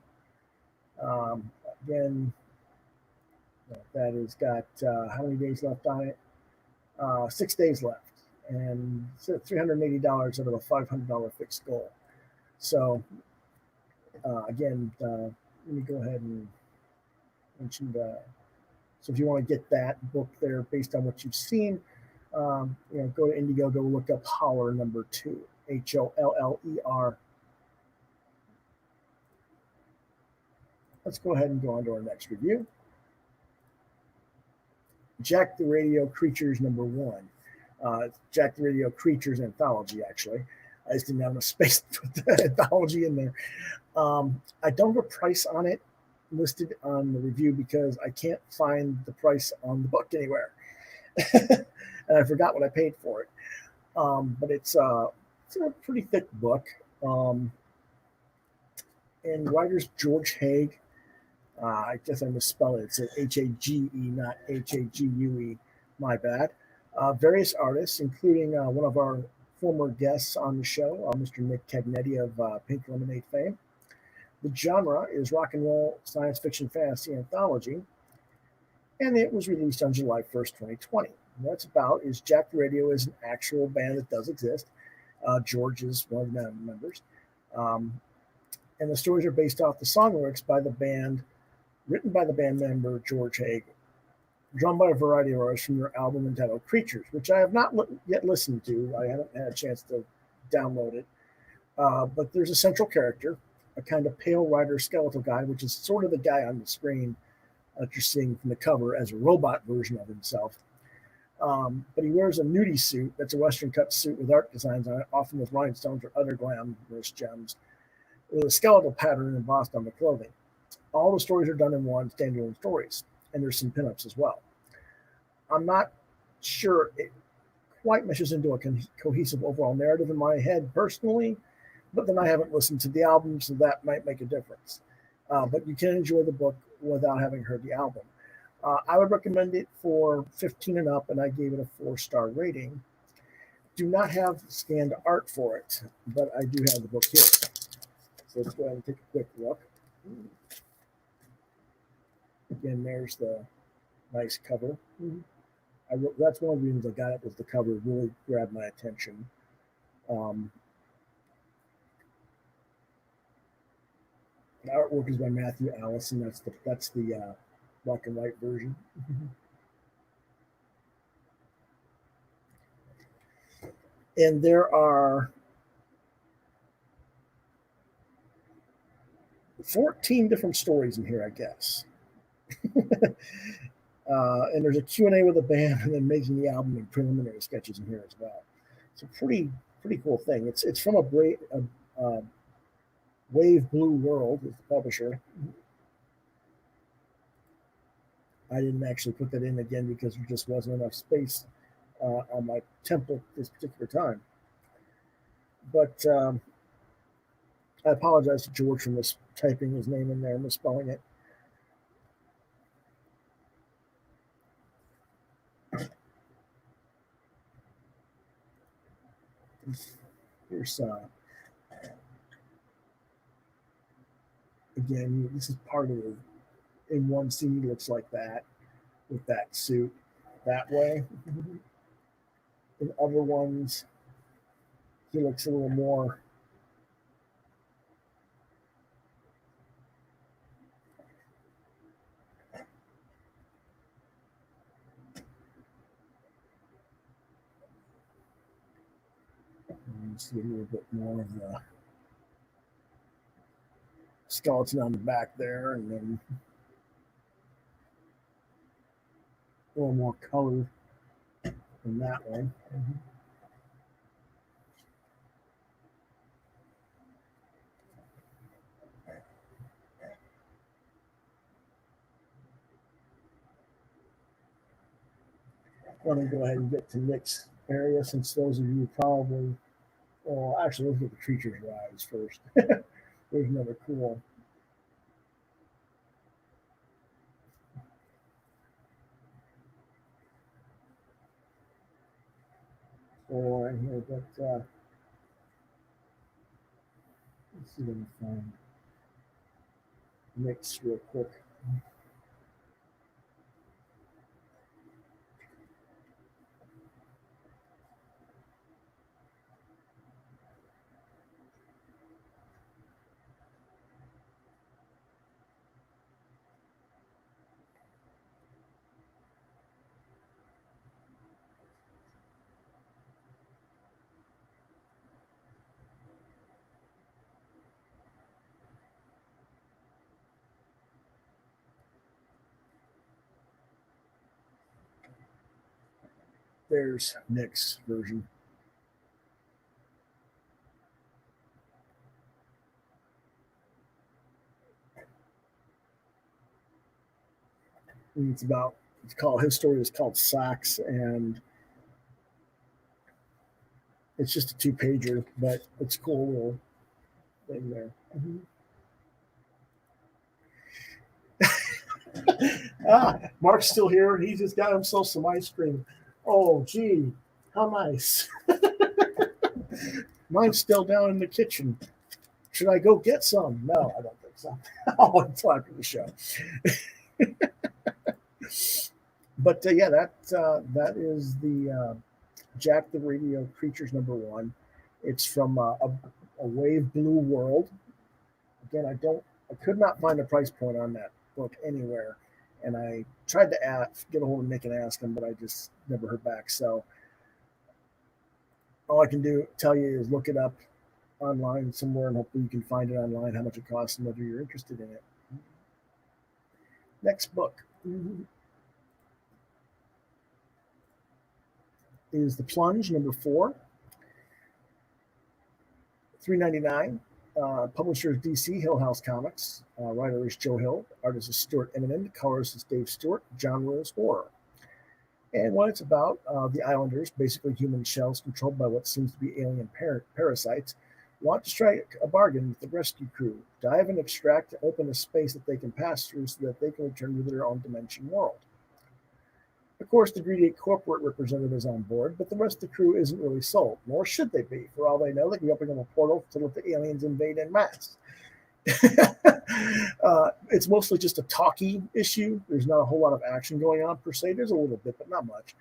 Again, that has got how many days left on it? 6 days left, and it's $380 out of a $500 fixed goal. So again, let me go ahead and mention that. So if you want to get that book there based on what you've seen, go to Indiegogo, look up Holler number 2, HOLLER. Let's go ahead and go on to our next review. Jack the Radio Creatures number 1. Jack the Radio Creatures anthology, actually. I just didn't have enough space to put the anthology in there. I don't have a price on it listed on the review because I can't find the price on the book anywhere. And I forgot what I paid for it. But it's a pretty thick book. And writer's George Hague. I guess I misspelled it. It's Hage, not Hague. My bad. Various artists, including one of our former guests on the show, Mr. Nick Cagnetti of Pink Lemonade fame. The genre is rock and roll science fiction fantasy anthology, and it was released on July 1st, 2020. What it's about is Jack the Radio is an actual band that does exist. George is one of the members. And the stories are based off the song lyrics by the band, written by the band member George Hague, drawn by a variety of artists from their album entitled Creatures, which I have not yet listened to. I haven't had a chance to download it. But there's a central character, a kind of pale rider skeletal guy, which is sort of the guy on the screen that you're seeing from the cover as a robot version of himself. But he wears a nudie suit that's a Western cut suit with art designs on it, often with rhinestones or other glamorous gems, with a skeletal pattern embossed on the clothing. All the stories are done in one standalone stories, and there's some pinups as well. I'm not sure it quite meshes into a cohesive overall narrative in my head personally, but then I haven't listened to the album, so that might make a difference. But you can enjoy the book without having heard the album. I would recommend it for 15 and up, and I gave it a 4-star rating. Do not have scanned art for it, but I do have the book here. So let's go ahead and take a quick look. Again, there's the nice cover. That's one of the reasons I got it, was the cover really grabbed my attention. The artwork is by Matthew Allison. That's the black and white version. And there are 14 different stories in here, I guess. And there's a Q&A with a band, and then making the album and preliminary sketches in here as well. It's a pretty cool thing. It's from a Wave Blue World is the publisher. I didn't actually put that in again because there just wasn't enough space on my template this particular time. But I apologize to George for mistyping his name in there, misspelling it. Here's again, this is part of it. In one scene, he looks like that with that suit that way. In other ones, he looks a little more see a little bit more of the skeleton on the back there, and then a little more color in that one. I'm going to go ahead and get to Nick's area, since those of you probably, well, actually, let's get the creature's rise first. There's another cool. Or here, but let's see if I can find Nick's real quick. There's Nick's version. And his story is called Socks, and it's just a 2-pager, but it's a cool little thing there. Mark's still here. He just got himself some ice cream. Oh, gee, how nice. Mine's still down in the kitchen. Should I go get some? No, I don't think so. I'll wait until after the show. But yeah, that is the Jack the Radio Creatures #1. It's from a Wave Blue World. Again, I could not find a price point on that book anywhere, and I tried to get a hold of Nick and ask him, but I just never heard back. So all I can tell you is look it up online somewhere, and hopefully you can find it online, how much it costs, and whether you're interested in it. Next book is The Plunge #4, $3.99. Publisher is DC Hill House Comics. Writer is Joe Hill. Artist is Stuart Eminem. Colorist is Dave Stewart. Genre is horror. And what it's about, the Islanders, basically human shells controlled by what seems to be alien parasites, want to strike a bargain with the rescue crew, dive and extract and open a space that they can pass through so that they can return to their own dimension world. Of course, the greedy corporate representative is on board, but the rest of the crew isn't really sold, nor should they be. For all they know, they can open up a portal to let the aliens invade en masse. It's mostly just a talky issue. There's not a whole lot of action going on per se. There's a little bit, but not much.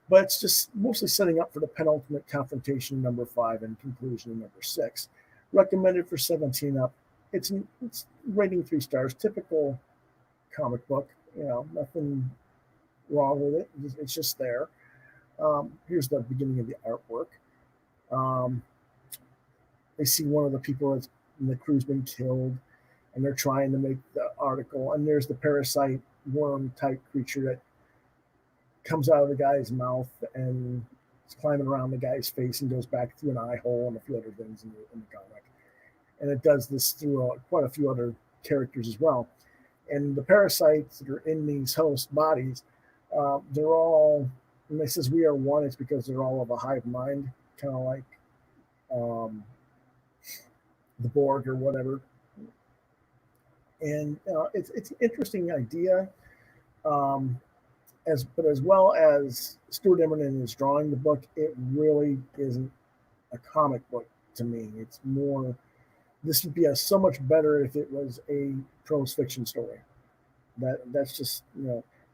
But it's just mostly setting up for the penultimate confrontation #5 and conclusion #6. Recommended for 17 up. It's rating 3 stars. Typical comic book. Nothing wrong with it. It's just there. Here's the beginning of the artwork. They see one of the people in the crew's been killed. and they're trying to make the article. And there's the parasite worm type creature that comes out of the guy's mouth and is climbing around the guy's face and goes back through an eye hole and a few other things in the comic. And it does this through quite a few other characters as well. And the parasites that are in these host bodies, they're all, when it says we are one, it's because they're all of a hive mind, kind of like the Borg or whatever. And it's an interesting idea. But as well as Stuart Immonen is drawing the book, it really isn't a comic book to me. It's more, this would be so much better if it was a prose fiction story. That's just,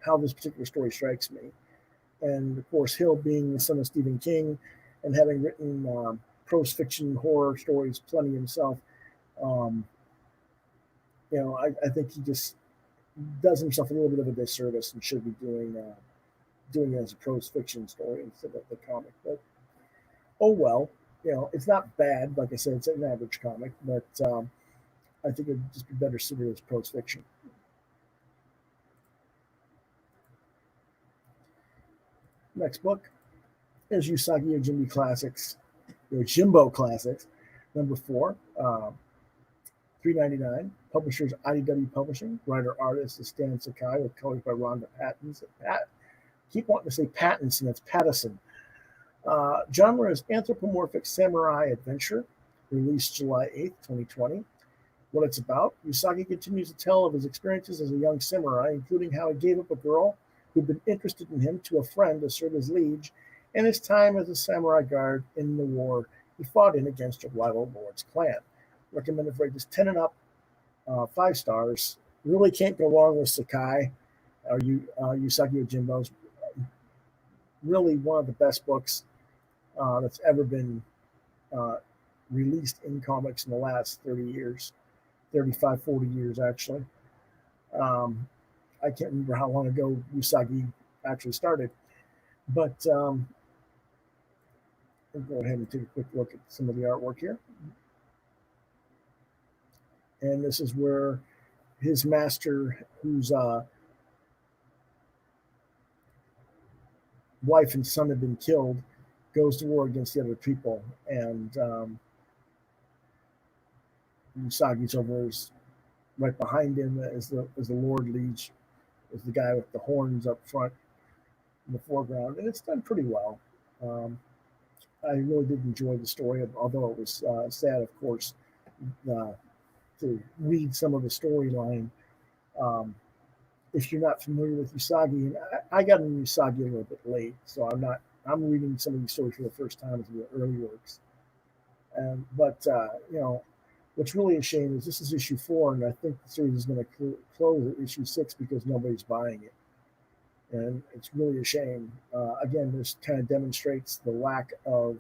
how this particular story strikes me. And of course, Hill being the son of Stephen King and having written prose fiction horror stories plenty himself, I think he just does himself a little bit of a disservice and should be doing it as a prose fiction story instead of the comic. But oh well, it's not bad. Like I said, it's an average comic, but I think it'd just be better suited as prose fiction. Next book is Usagi Yojimbo Classics, Jimbo Classics, number 4, $3.99. Publishers IDW Publishing. Writer artist is Stan Sakai with colors by Rhonda Pattinson. Keep wanting to say Pattinson. It's Pattison. Genre is anthropomorphic samurai adventure. Released July 8th, 2020. What it's about: Usagi continues to tell of his experiences as a young samurai, including how he gave up a girl who'd been interested in him to a friend to serve as liege, and his time as a samurai guard in the war he fought in against a rival lord's clan. Recommended for ages 10 and up, 5 stars. Really can't go wrong with Sakai or Usagi Yojimbo's. Really one of the best books that's ever been released in comics in the last 30 years, 35, 40 years actually. I can't remember how long ago Usagi actually started, but I'll go ahead and take a quick look at some of the artwork here. And this is where his master, whose wife and son have been killed, goes to war against the other people, and Usagi's over right behind him as the Lord Liege, as the guy with the horns up front in the foreground, and it's done pretty well. I really did enjoy the story, although it was sad, of course, to read some of the storyline. If you're not familiar with Usagi, and I got into Usagi a little bit late, so I'm reading some of these stories for the first time as the early works. But what's really a shame is this is issue 4, and I think the series is going to close at issue 6 because nobody's buying it. And it's really a shame. Again, this kind of demonstrates the lack of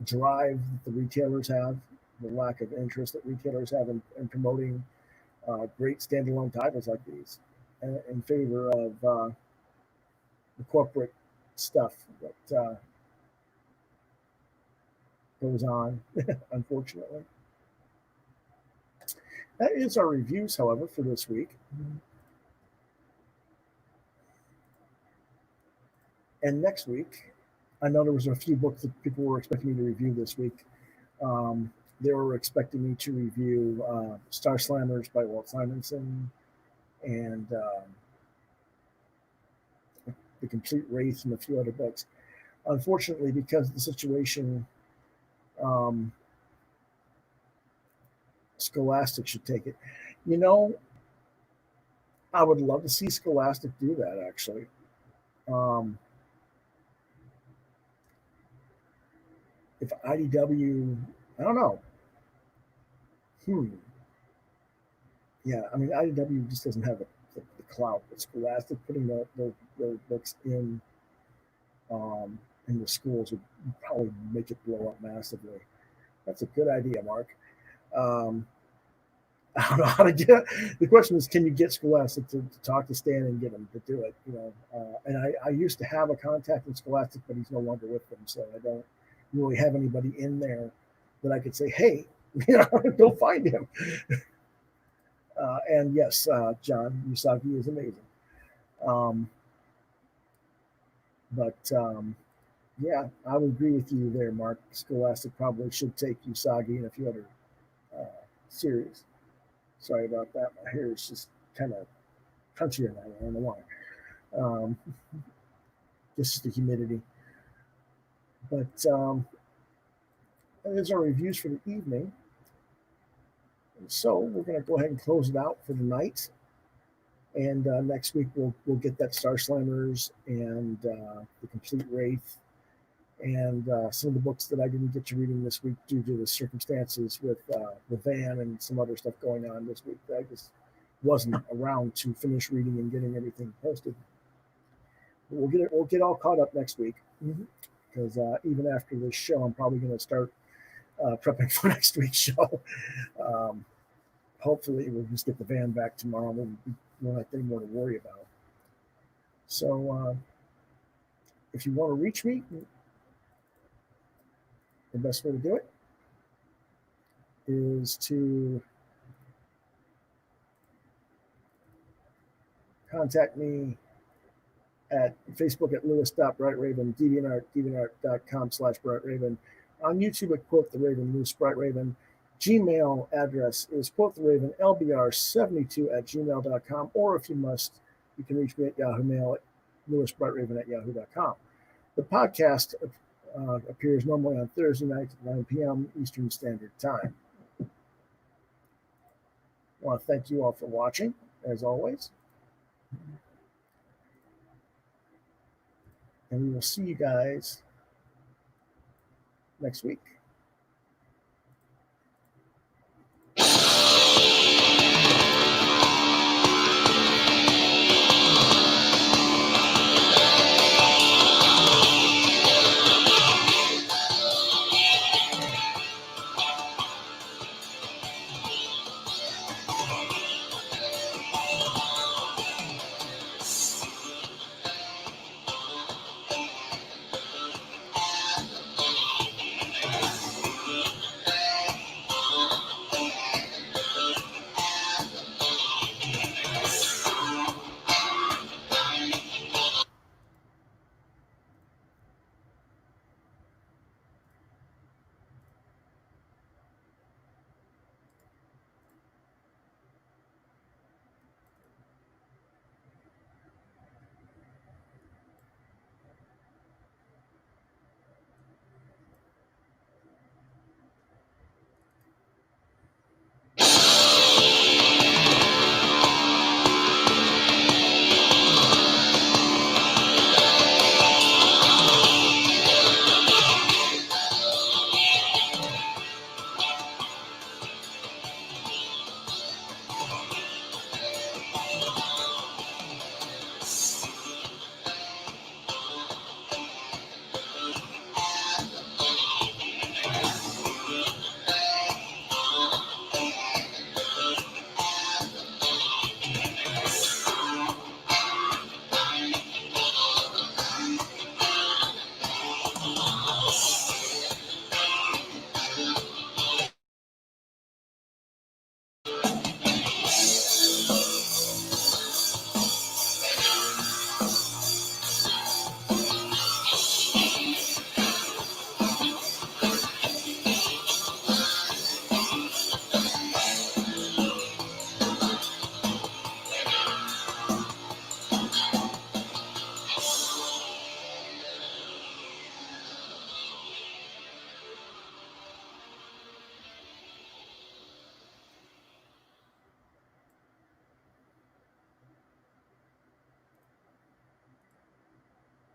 drive that the retailers have, the lack of interest that retailers have in promoting great standalone titles like these in favor of the corporate stuff that goes on, unfortunately. That is our reviews, however, for this week. And next week, I know there was a few books that people were expecting me to review this week. They were expecting me to review Star Slammers by Walt Simonson and The Complete Wraith and a few other books. Unfortunately, because of the situation, Scholastic should take it. I would love to see Scholastic do that, actually. If IDW, I don't know. Yeah, I mean, IDW just doesn't have the clout. But Scholastic putting those books in the schools would probably make it blow up massively. That's a good idea, Mark. I don't know how to get. The question is, can you get Scholastic to talk to Stan and get him to do it? And I used to have a contact in Scholastic, but he's no longer with them, so I don't really have anybody in there that I could say, hey, Go find him. And yes, John Usagi is amazing. But yeah, I would agree with you there, Mark. Scholastic probably should take Usagi and a few other series. Sorry about that. My hair is just kind of crunchy tonight. I don't know why. Just the humidity. But there's our reviews for the evening. So we're going to go ahead and close it out for the night. And next week we'll get that Star Slammers and the Complete Wraith and some of the books that I didn't get to reading this week due to the circumstances with the van and some other stuff going on this week. I just wasn't around to finish reading and getting everything posted. But we'll get all caught up next week because even after this show, I'm probably going to start prepping for next week's show. Hopefully, we'll just get the van back tomorrow. We won't have any more to worry about. So, if you want to reach me, the best way to do it is to contact me at Facebook at Lewis.BrightRaven, DeviantArt.com/BrightRaven, on YouTube at Quoth the Raven, Lewis Bright Raven. Gmail address is quoththeravenlbr72@gmail.com, or if you must, you can reach me at Yahoo Mail at lewisbrightraven@yahoo.com. The podcast appears normally on Thursday nights at 9 p.m. Eastern Standard Time. I want to thank you all for watching, as always. And we will see you guys next week.